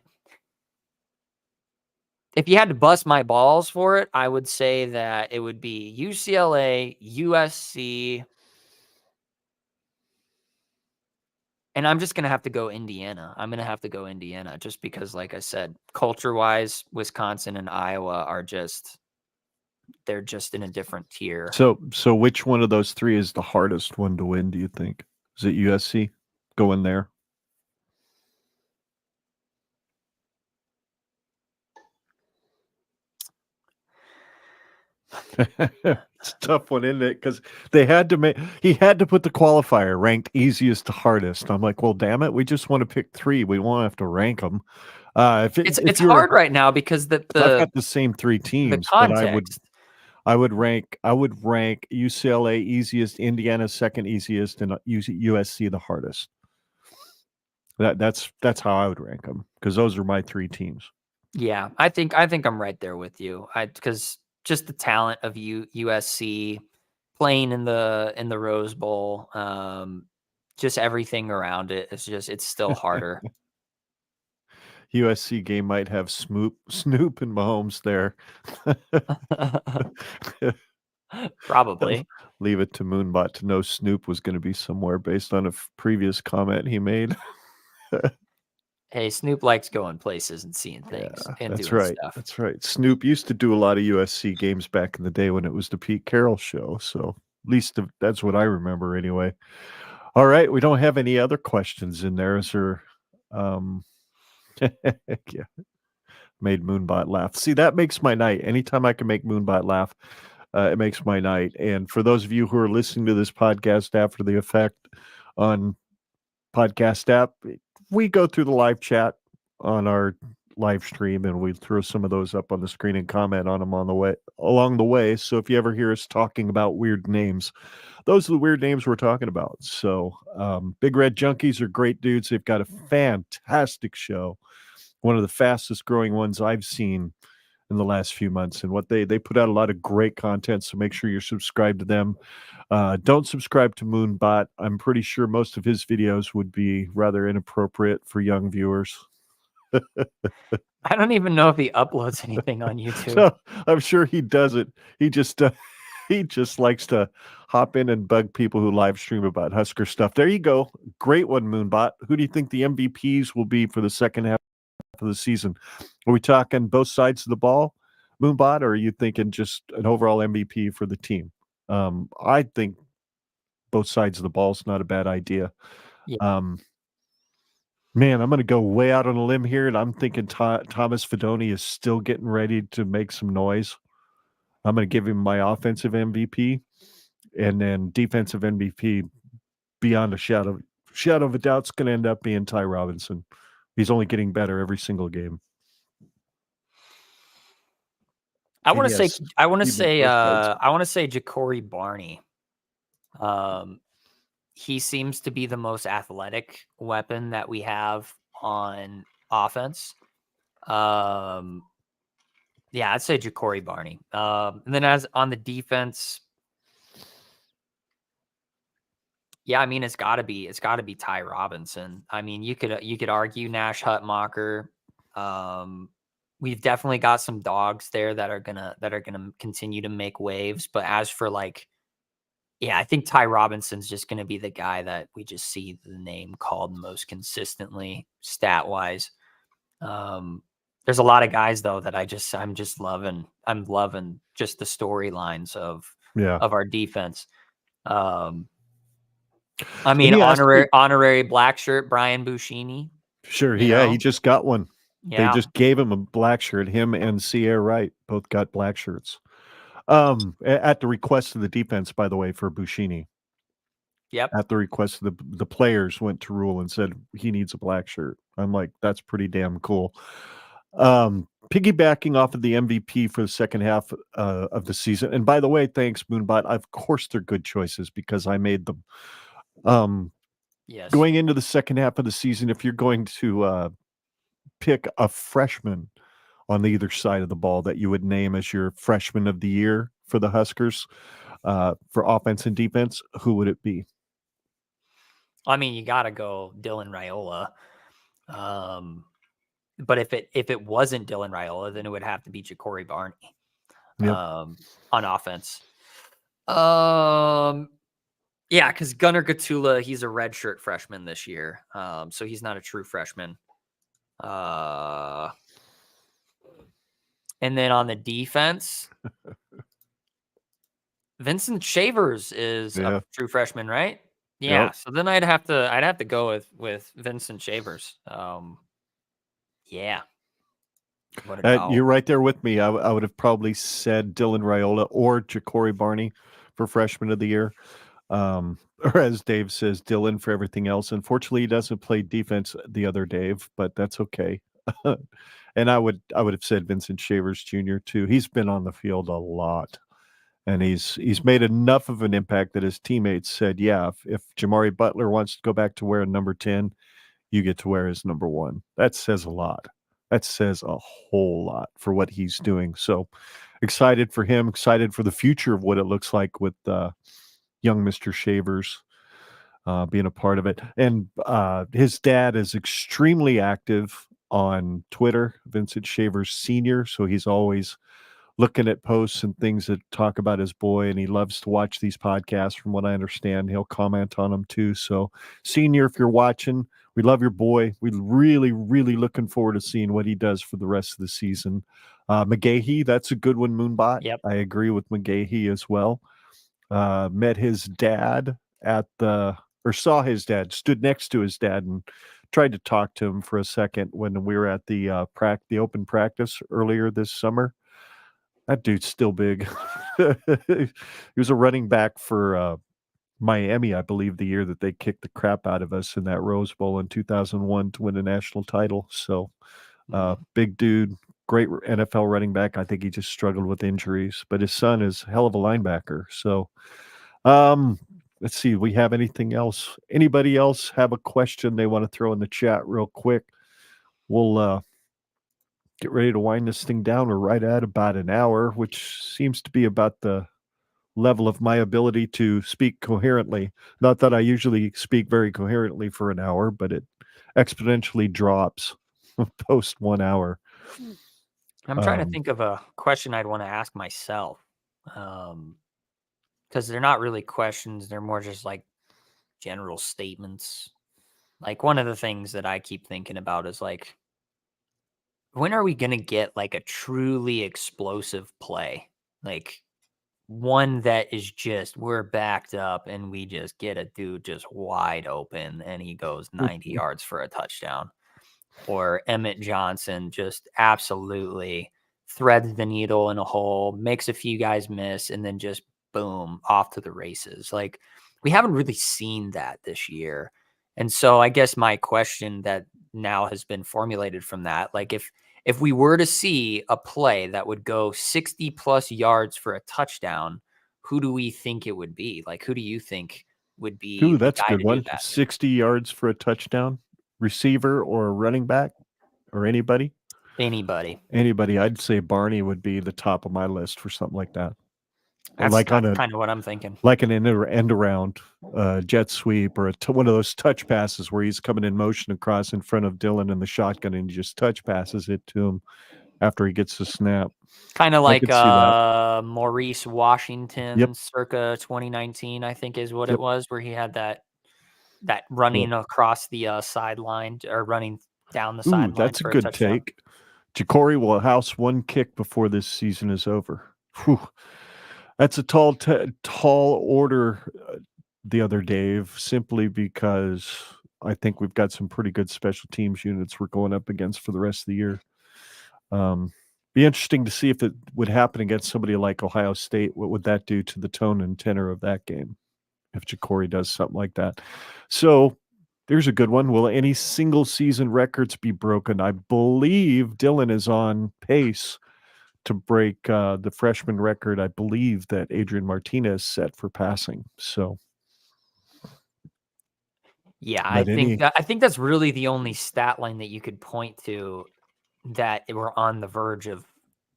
if you had to bust my balls for it, I would say that it would be UCLA, USC, and I'm just going to have to go Indiana. I'm going to have to go Indiana just because, like I said, culture-wise, Wisconsin and Iowa are they're just in a different tier. So which one of those 3 is the hardest one to win, do you think? Is it USC? Go in there? It's a tough one, isn't it? Because he had to put the qualifier ranked easiest to hardest. I'm like, well, damn it, we just want to pick 3. We won't have to rank them. It's hard right now because I've got the same 3 the teams, but context. I would rank UCLA easiest, Indiana second easiest, and USC the hardest. That's how I would rank them because those are my 3 teams. Yeah, I think I'm right there with you. Because just the talent of USC playing in the Rose Bowl, just everything around it is it's still harder. USC game might have Snoop and Mahomes there. Probably. Leave it to Moonbot to know Snoop was going to be somewhere based on a previous comment he made. Hey, Snoop likes going places and seeing things Yeah, and that's doing right. stuff. That's right. Snoop used to do a lot of USC games back in the day when it was the Pete Carroll show. So at least that's what I remember anyway. All right. We don't have any other questions in there. Is there, yeah, made Moonbot laugh. See, that makes my night. Anytime I can make Moonbot laugh, it makes my night. And for those of you who are listening to this podcast after the effect on podcast app, we go through the live chat on our live stream and we throw some of those up on the screen and comment on them along the way. So if you ever hear us talking about weird names, those are the weird names we're talking about. So Big Red Junkies are great dudes. They've got a fantastic show, one of the fastest growing ones I've seen in the last few months, and what they put out a lot of great content. So make sure you're subscribed to them. Don't subscribe to Moonbot. I'm pretty sure most of his videos would be rather inappropriate for young viewers. I don't even know if he uploads anything on YouTube. No, I'm sure he doesn't. He just likes to hop in and bug people who live stream about Husker stuff. There you go. Great one, Moonbot. Who do you think the MVPs will be for the second half of the season? Are we talking both sides of the ball, Moonbot, or are you thinking just an overall MVP for the team? I think both sides of the ball is not a bad idea. Yeah. Man, I'm going to go way out on a limb here, and I'm thinking Thomas Fidone is still getting ready to make some noise. I'm going to give him my offensive MVP, and then defensive MVP, beyond a shadow of a doubt, is going to end up being Ty Robinson. He's only getting better every single game. I want to say Ja'Cory Barney. He seems to be the most athletic weapon that we have on offense. Yeah, I'd say Ja'Cory Barney. And then as on the defense, yeah, I mean it's got to be Ty Robinson. I mean you could argue Nash Hutmacher. We've definitely got some dogs there that are gonna continue to make waves. But as for like, yeah, I think Ty Robinson's just gonna be the guy that we just see the name called most consistently stat wise. There's a lot of guys though that I'm just loving. I'm loving just the storylines of Yeah. our defense. I Let mean, me ask you. honorary black shirt, Brian Buschini. Sure. You Yeah, he know, just got one. They yeah, just gave him a black shirt. Him and Sierra Wright both got black shirts. At the request of the defense, by the way, for Buschini. yep, At the request of the players went to Rule and said he needs a black shirt. I'm like, that's pretty damn cool. Piggybacking off of the MVP for the second half of the season. And by the way, thanks, Moonbot. Of course, they're good choices because I made them. yes. Going into the second half of the season, if you're going to pick a freshman on either side of the ball that you would name as your freshman of the year for the Huskers, for offense and defense, who would it be? I mean, you got to go Dylan Raiola. But if it wasn't Dylan Raiola, then it would have to be Ja'Cory Barney Yep. On offense. Yeah, because Gunnar Gatula, he's a redshirt freshman this year, so he's not a true freshman. And then on the defense, Vincent Shavers is a true freshman, right? Yeah. Yep. So then I'd have to go with Vincent Shavers. Yeah. What a dog. You're right there with me. I would have probably said Dylan Raiola or Ja'Cory Barney for freshman of the year. Or as Dave says, Dylan for everything else. Unfortunately, he doesn't play defense the other Dave, but that's okay. And I would have said Vincent Shavers Jr. too. He's been on the field a lot. And he's made enough of an impact that his teammates said, yeah, if Jamari Butler wants to go back to wearing number 10, you get to wear his number 1. That says a lot. That says a whole lot for what he's doing. So excited for him, excited for the future of what it looks like with young Mr. Shavers being a part of it. And his dad is extremely active on Twitter, Vincent Shavers Sr., so he's always looking at posts and things that talk about his boy, and he loves to watch these podcasts. From what I understand, he'll comment on them too. So, Senior, if you're watching, we love your boy. We're really, really looking forward to seeing what he does for the rest of the season. McGahee, that's a good one, Moonbot. Yep. I agree with McGahee as well. Met his dad saw his dad, stood next to his dad, and tried to talk to him for a second when we were at the open practice earlier this summer. That dude's still big. He was a running back for Miami, I believe, the year that they kicked the crap out of us in that Rose Bowl in 2001 to win a national title. So, big dude, great NFL running back. I think he just struggled with injuries, but his son is a hell of a linebacker. So, let's see. We have anything else? Anybody else have a question they want to throw in the chat real quick? We'll get ready to wind this thing down. We're right at about an hour, which seems to be about the level of my ability to speak coherently. Not that I usually speak very coherently for an hour, but it exponentially drops post 1 hour. I'm trying to think of a question I'd want to ask myself. Because they're not really questions, they're more just like general statements. Like one of the things that I keep thinking about is like, when are we going to get like a truly explosive play? Like one that is just, we're backed up and we just get a dude just wide open and he goes 90 yards for a touchdown. Or Emmett Johnson just absolutely threads the needle in a hole, makes a few guys miss, and then just boom, off to the races. Like we haven't really seen that this year. And so I guess my question that now has been formulated from that, like if we were to see a play that would go 60 plus yards for a touchdown, who do we think it would be? Like, who do you think would be Ooh, the that's a guy good to do one. that? 60 yards for a touchdown, receiver or running back or anybody? Anybody. Anybody. I'd say Barney would be the top of my list for something like that. That's Like on a kind of what I'm thinking. like an end around, jet sweep or one of those touch passes where he's coming in motion across in front of Dylan in the shotgun and he just touch passes it to him after he gets the snap. Kind of I like could see that. Maurice Washington, Yep. circa 2019, I think is what it Yep. was, where he had that running across the sideline or running down the Ooh, sideline that's a for a good touchdown. take. Ja'Cory will house one kick before this season is over. Whew. That's a tall order, the other Dave, simply because I think we've got some pretty good special teams units we're going up against for the rest of the year. Be interesting to see if it would happen against somebody like Ohio State. What would that do to the tone and tenor of that game if Ja'Cory does something like that? So there's a good one. Will any single season records be broken? I believe Dylan is on pace to break the freshman record. I believe that Adrian Martinez set for passing. So, Yeah, but any, I think that's really the only stat line that you could point to that we're on the verge of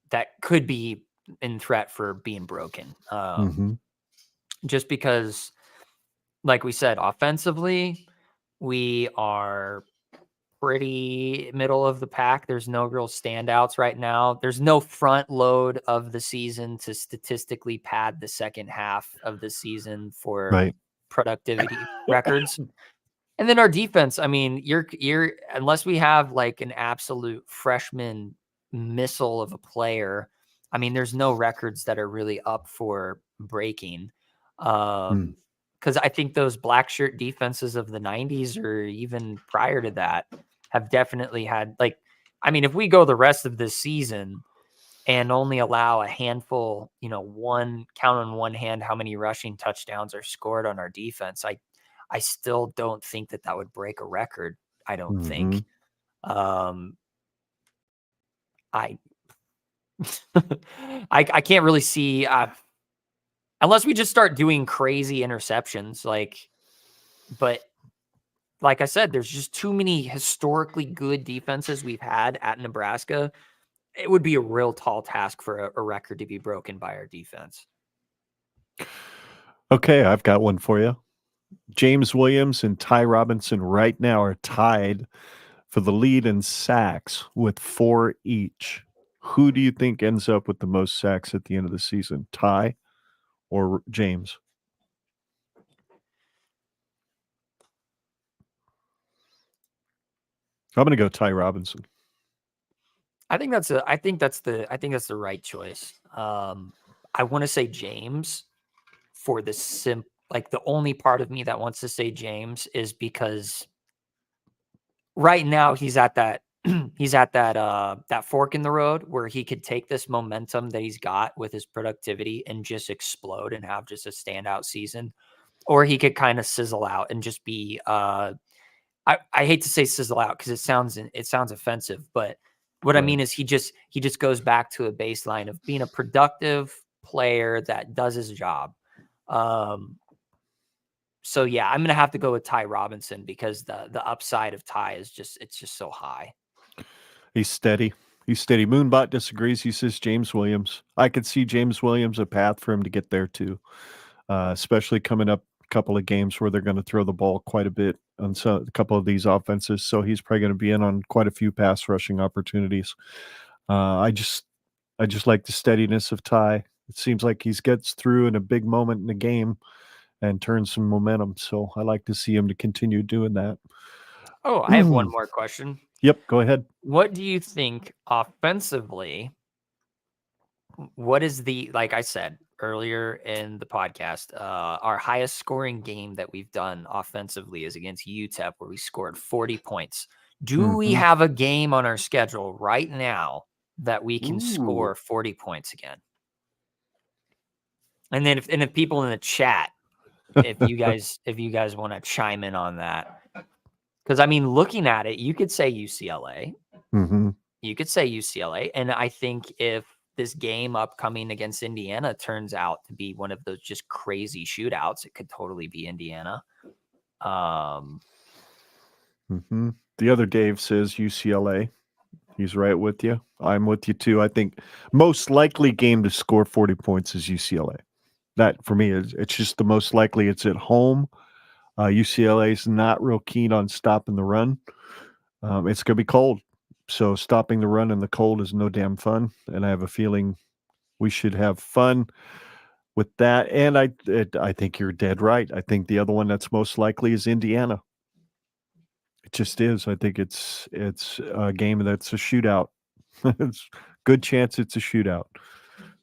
that could be in threat for being broken. Mhm. Just because, like we said, offensively, we are pretty middle of the pack. There's no real standouts right now. There's no front load of the season to statistically pad the second half of the season for Right. productivity records. And then our defense, I mean, you're unless we have like an absolute freshman missile of a player, I mean, there's no records that are really up for breaking. Mm. Because I think those black shirt defenses of the 90s or even prior to that have definitely had like, I mean, if we go the rest of this season and only allow a handful, one count on one hand how many rushing touchdowns are scored on our defense, I still don't think that would break a record. I don't think. Mhm. Um, I I can't really see unless we just start doing crazy interceptions, but like I said, there's just too many historically good defenses we've had at Nebraska. It would be a real tall task for a record to be broken by our defense. Okay, I've got one for you. James Williams and Ty Robinson right now are tied for the lead in sacks with 4 each. Who do you think ends up with the most sacks at the end of the season, Ty or James? I'm gonna go Ty Robinson. I think that's the right choice. I want to say James for the like the only part of me that wants to say James is because right now he's at that he's at that fork in the road where he could take this momentum that he's got with his productivity and just explode and have just a standout season, or he could kind of sizzle out and just be I hate to say sizzle out because it sounds offensive, but what I Right. mean is he just goes back to a baseline of being a productive player that does his job. So yeah, I'm gonna have to go with Ty Robinson because the upside of Ty is it's just so high. He's steady. He's steady. Moonbot disagrees. He says James Williams. I could see James Williams a path for him to get there too, especially coming up a couple of games where they're going to throw the ball quite a bit on a couple of these offenses. So he's probably going to be in on quite a few pass rushing opportunities. I just like the steadiness of Ty. It seems like he gets through in a big moment in the game and turns some momentum. So I like to see him to continue doing that. Oh, I have one more question. Yep, go ahead. What do you think offensively? What is like I said earlier in the podcast, our highest scoring game that we've done offensively is against UTEP, where we scored 40 points. Do we Mhm. have a game on our schedule right now that we can Ooh. score 40 points again? And then if people in the chat, if you guys want to chime in on that, because I mean, looking at it, you could say UCLA. Mhm. You could say UCLA, and I think if this game upcoming against Indiana turns out to be one of those just crazy shootouts, it could totally be Indiana. The other Dave says UCLA. He's right with you. I'm with you too. I think most likely game to score 40 points is UCLA. That for me is it's just the most likely. It's at home. UCLA is not real keen on stopping the run. It's going to be cold, so stopping the run in the cold is no damn fun. And I have a feeling we should have fun with that. And I think you're dead right. I think the other one that's most likely is Indiana. It just is. I think it's a game that's a shootout. It's good chance it's a shootout.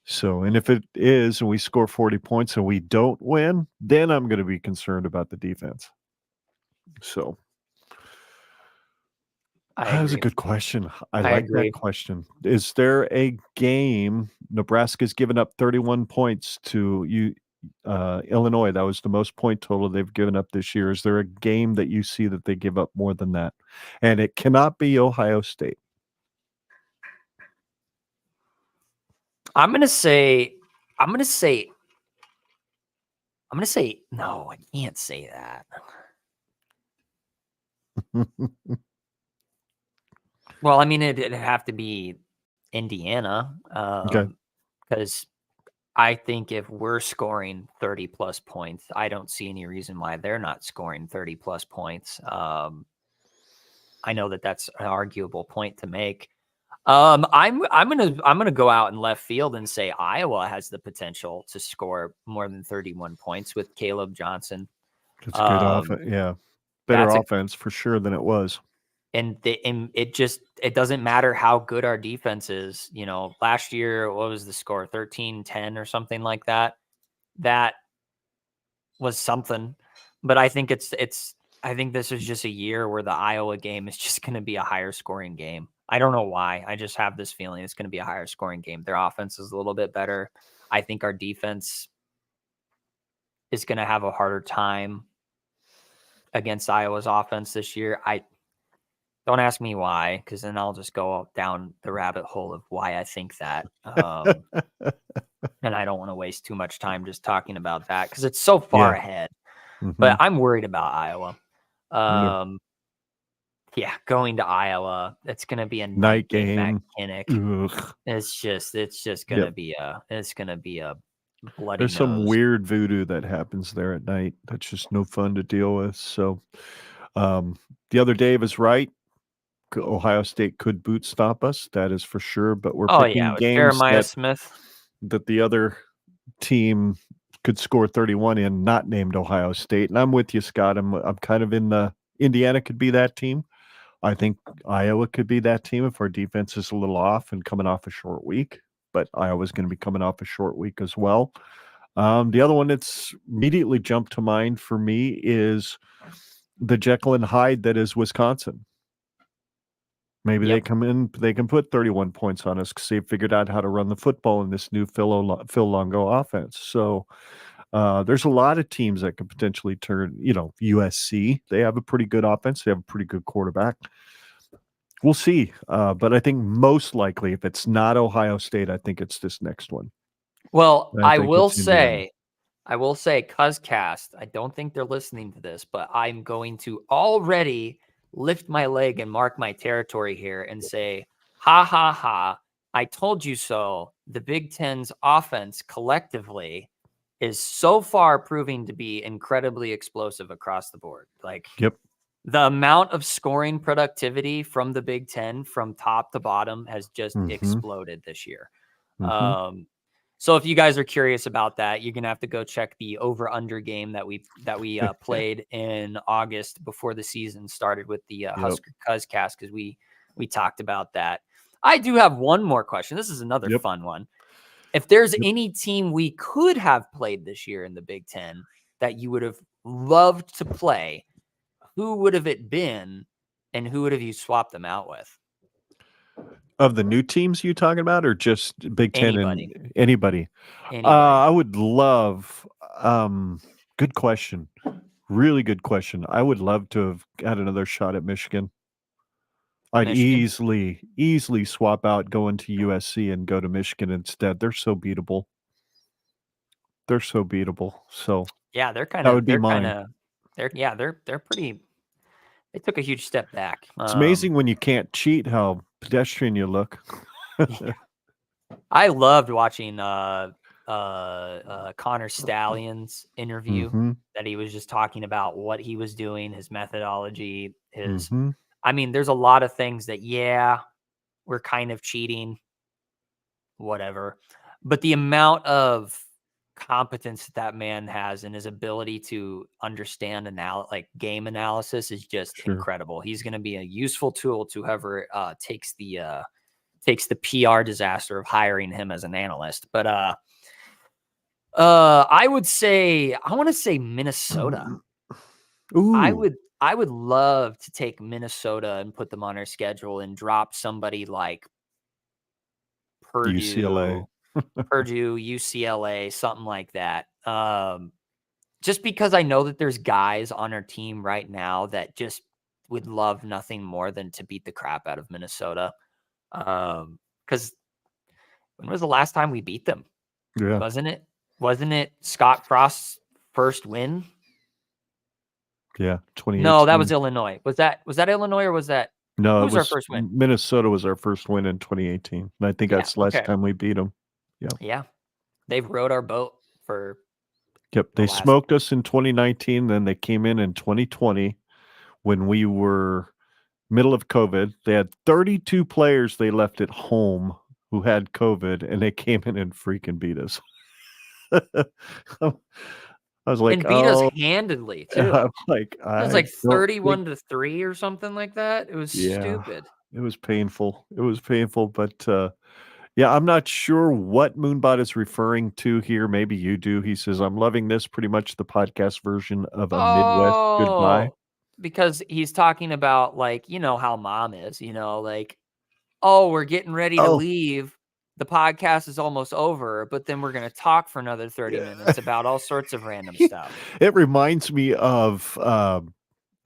So, and if it is, and we score 40 points and we don't win, then I'm going to be concerned about the defense. So, that was a good question. I like agree. that question. Is there a game Nebraska's given up 31 points to Illinois? That was the most point total they've given up this year. Is there a game that you see that they give up more than that? And it cannot be Ohio State. I'm gonna say no, I can't say that. Well, I mean, it'd have to be Indiana, Okay. because I think if we're scoring 30 plus points, I don't see any reason why they're not scoring 30 plus points. I know that that's an arguable point to make. I'm gonna go out in left field and say Iowa has the potential to score more than 31 points with Caleb Johnson. It's a good offense. Yeah. Better offense for sure than it was. And it doesn't matter how good our defense is. You know, last year, what was the score? 13-10 or something like that. That was something. But I think I think this is just a year where the Iowa game is just going to be a higher scoring game. I don't know why. I just have this feeling it's going to be a higher scoring game. Their offense is a little bit better. I think our defense is going to have a harder time against Iowa's offense this year. Don't ask me why, because then I'll just go down the rabbit hole of why I think that. And I don't want to waste too much time just talking about that because it's so far ahead. But I'm worried about Iowa. Yeah, going to Iowa, it's going to be a night game at Kinnick. It's just going to be a bloody There's some weird voodoo that happens there at night. That's just no fun to deal with. So, the other Dave is right. Ohio State could boot stop us. That is for sure. But we're picking games that the other team could score 31 in, not named Ohio State. And I'm with you, Scott. I'm kind of in the Indiana could be that team. I think Iowa could be that team if our defense is a little off and coming off a short week. But Iowa's going to be coming off a short week as well. The other one that's immediately jumped to mind for me is the Jekyll and Hyde that is Wisconsin. Maybe they come in, they can put 31 points on us because they figured out how to run the football in this new Phil Longo offense. So there's a lot of teams that could potentially turn, USC. They have a pretty good offense. They have a pretty good quarterback. We'll see. But I think most likely, if it's not Ohio State, I think it's this next one. Well, I will say, Cuzcast, I don't think they're listening to this, but I'm going to already lift my leg and mark my territory here and say, ha, ha, ha, I told you so. The Big Ten's offense collectively is so far proving to be incredibly explosive across the board. The amount of scoring productivity from the Big Ten from top to bottom has just exploded this year. So if you guys are curious about that, you're going to have to go check the over-under game that we played in August before the season started with the Husker Cuzcast, because we talked about that. I do have one more question. This is another fun one. If there's any team we could have played this year in the Big Ten that you would have loved to play, who would have it been, and who would have you swapped them out with? Of the new teams you talking about, or just Big Ten and anybody? I would love. Good question. Really good question. I would love to have had another shot at Michigan. I'd Michigan. easily swap out going to USC and go to Michigan instead. They're so beatable. They're so beatable. So Yeah, they're kind that of would be mine. they're pretty. They took a huge step back. It's amazing when you can't cheat how pedestrian you look. Yeah. I loved watching Connor Stallion's interview Mhm. that he was just talking about what he was doing, his methodology, his. Mhm. I mean, there's a lot of things that we're kind of cheating, whatever, but the amount of competence that man has and his ability to understand like game analysis is just Sure. incredible. He's going to be a useful tool to whoever takes the PR disaster of hiring him as an analyst. But I would say I want to say Minnesota. Ooh, I would love to take Minnesota and put them on our schedule and drop somebody like UCLA. Purdue, UCLA, something like that. Just because I know that there's guys on our team right now that just would love nothing more than to beat the crap out of Minnesota. Because when was the last time we beat them? Yeah. Wasn't it Scott Frost's first win? Yeah, No, that was 2018. Illinois. Was that Illinois or was that No, who it was our was first win? Minnesota was our first win in 2018, and I think Yeah. that's the last Okay. time we beat them. Yeah. Yeah. They've rowed our boat for Yep, the they last. smoked us in 2019, then they came in 2020 when we were middle of COVID. They had 32 players they left at home who had COVID, and they came in and freaking beat us. I was like, And beat us "Oh," handedly too. I'm like, It was "I like don't think." 31-3 or something like that. It was Yeah, stupid. it was painful. It was painful, but, yeah, I'm not sure what Moonbot is referring to here. Maybe you do. He says, "I'm loving this, pretty much the podcast version of A Midwest Goodbye." Oh, because he's talking about like, you know how mom is, like, oh, we're getting ready to Oh, leave. The podcast is almost over, but then we're going to talk for another 30 yeah. minutes about all sorts of random stuff. It reminds me of,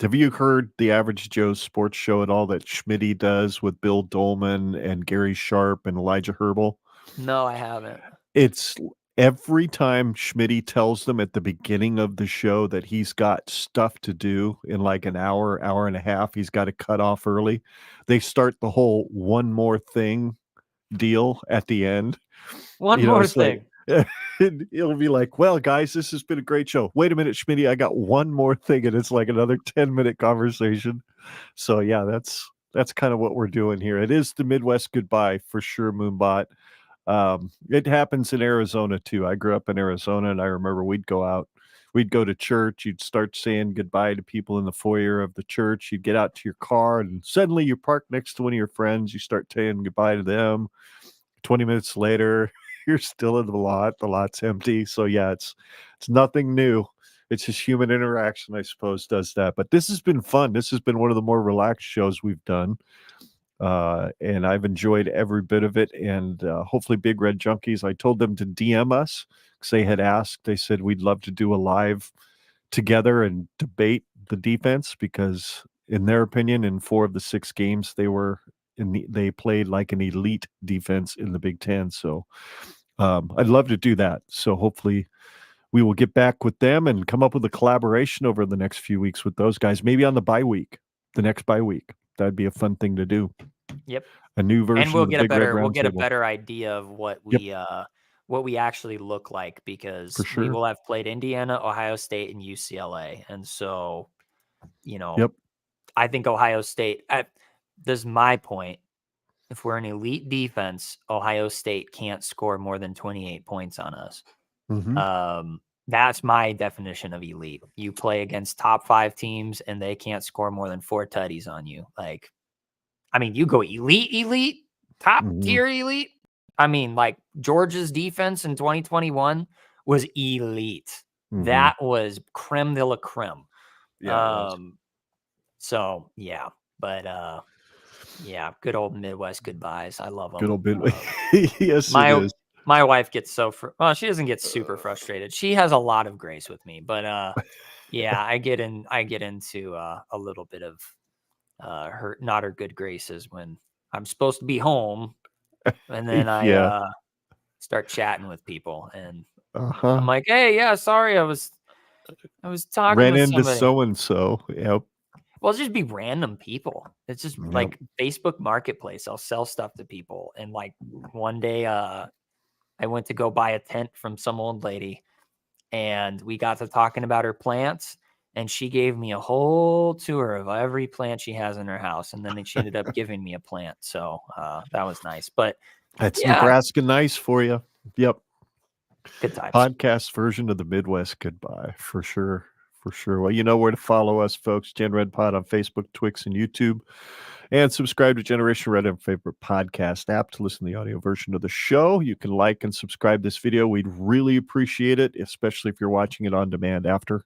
have you heard the Average Joe's Sports Show at all that Schmitty does with Bill Dolman and Gary Sharp and Elijah Herbel? No, I haven't. It's every time Schmitty tells them at the beginning of the show that he's got stuff to do in like an hour, hour and a half, he's got to cut off early. They start the whole one more thing deal at the end. One more It's like, thing. it'll be like, well, guys, this has been a great show. Wait a minute, Schmitty, I got one more thing, and it's like another 10-minute conversation. So yeah, that's kind of what we're doing here. It is the Midwest goodbye for sure, Moonbot. It happens in Arizona too. I grew up in Arizona, and I remember we'd go to church, you'd start saying goodbye to people in the foyer of the church, you'd get out to your car, and suddenly you're parked next to one of your friends, you start saying goodbye to them. 20 minutes later, you're still in the lot's empty. So yeah, it's nothing new. It's just human interaction, I suppose, does that. But this has been fun. This has been one of the more relaxed shows we've done. And I've enjoyed every bit of it. And hopefully, Big Red Junkies, I told them to DM us because they had asked. They said we'd love to do a live together and debate the defense because, in their opinion, in 4 of the 6 games they played like an elite defense in the Big Ten. So I'd love to do that. So hopefully we will get back with them and come up with a collaboration over the next few weeks with those guys. Maybe on the next bye week. That'd be a fun thing to do. Yep. A new And version of the Big Red we'll Round get a Table. better idea of Yep, what we actually look like for because we sure. will have played Indiana, Ohio State, and UCLA. And so, Yep. I think Ohio State, this is my point. If we're an elite defense, Ohio State can't score more than 28 points on us. Mhm. That's my definition of elite. You play against top 5 teams and they can't score more than 4 tutties on you. Like, I mean, you go elite, top Mhm. tier elite. I mean, like Georgia's defense in 2021 was elite. Mhm. That was creme de la creme. Yeah, it was. Um, so yeah, but yeah, good old Midwest goodbyes. I love Good them. old bit. Yes, it My is. my wife gets well, she doesn't get super frustrated. She has a lot of grace with me, but yeah, I get into a little bit of her good graces when I'm supposed to be home, and then Yeah. I start chatting with people, and I'm Uh-huh. like, "Hey, yeah, sorry, I was talking Ran with into somebody." so and so. Yep. Well, it'll just be random people. It's just Yep. like Facebook Marketplace. I'll sell stuff to people, and like one day, I went to go buy a tent from some old lady, and we got to talking about her plants, and she gave me a whole tour of every plant she has in her house, and then she ended up giving me a plant. So that was nice. But That's yeah, Nebraska nice for you. Yep. good times. Podcast version of the Midwest goodbye for sure. For sure. Well, you know where to follow us, folks. Gen Red Pod on Facebook, Twix, and YouTube. And subscribe to Generation Red on your favorite podcast app to listen to the audio version of the show. You can like and subscribe this video. We'd really appreciate it, especially if you're watching it on demand after.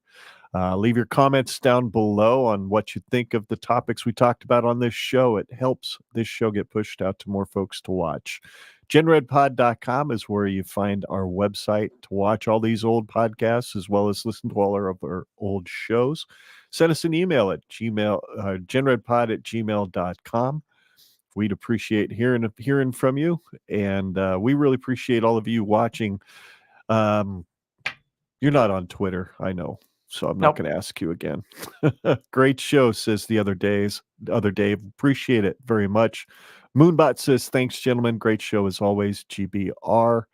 Leave your comments down below on what you think of the topics we talked about on this show. It helps this show get pushed out to more folks to watch. GenRedPod.com is where you find our website to watch all these old podcasts as well as listen to all of our old shows. Send us an email at genredpod@gmail.com. We'd appreciate hearing from you, and we really appreciate all of you watching. You're not on Twitter, I know, so I'm not Nope. going to ask you again. Great show, says the other Dave. Appreciate it very much. Moonbot says, thanks, gentlemen. Great show as always. GBR.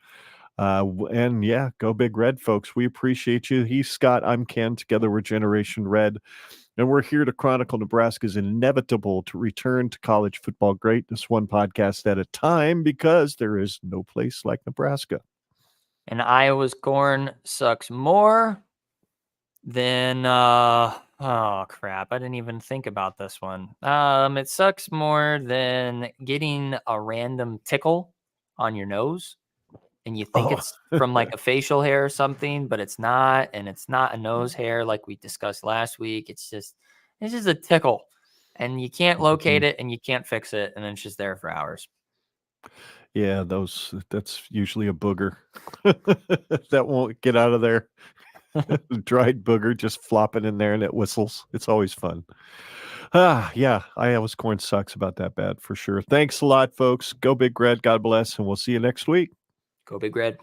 And yeah, go Big Red, folks. We appreciate you. He's Scott. I'm Ken. Together we're Generation Red. And we're here to chronicle Nebraska's inevitable to return to college football greatness, one podcast at a time, because there is no place like Nebraska. And Iowa's corn sucks more than oh crap, I didn't even think about this one. It sucks more than getting a random tickle on your nose, and you think Oh, it's from like a facial hair or something, but it's not, and it's not a nose hair like we discussed last week. It's just a tickle, and you can't locate it, and you can't fix it, and then it's just there for hours. yeah, that's usually a booger that won't get out of there. Dried booger just flopping in there and it whistles. It's always fun. Yeah, Iowa's corn sucks about that bad for sure. Thanks a lot, folks. Go Big Red. God bless, and we'll see you next week. Go Big Red.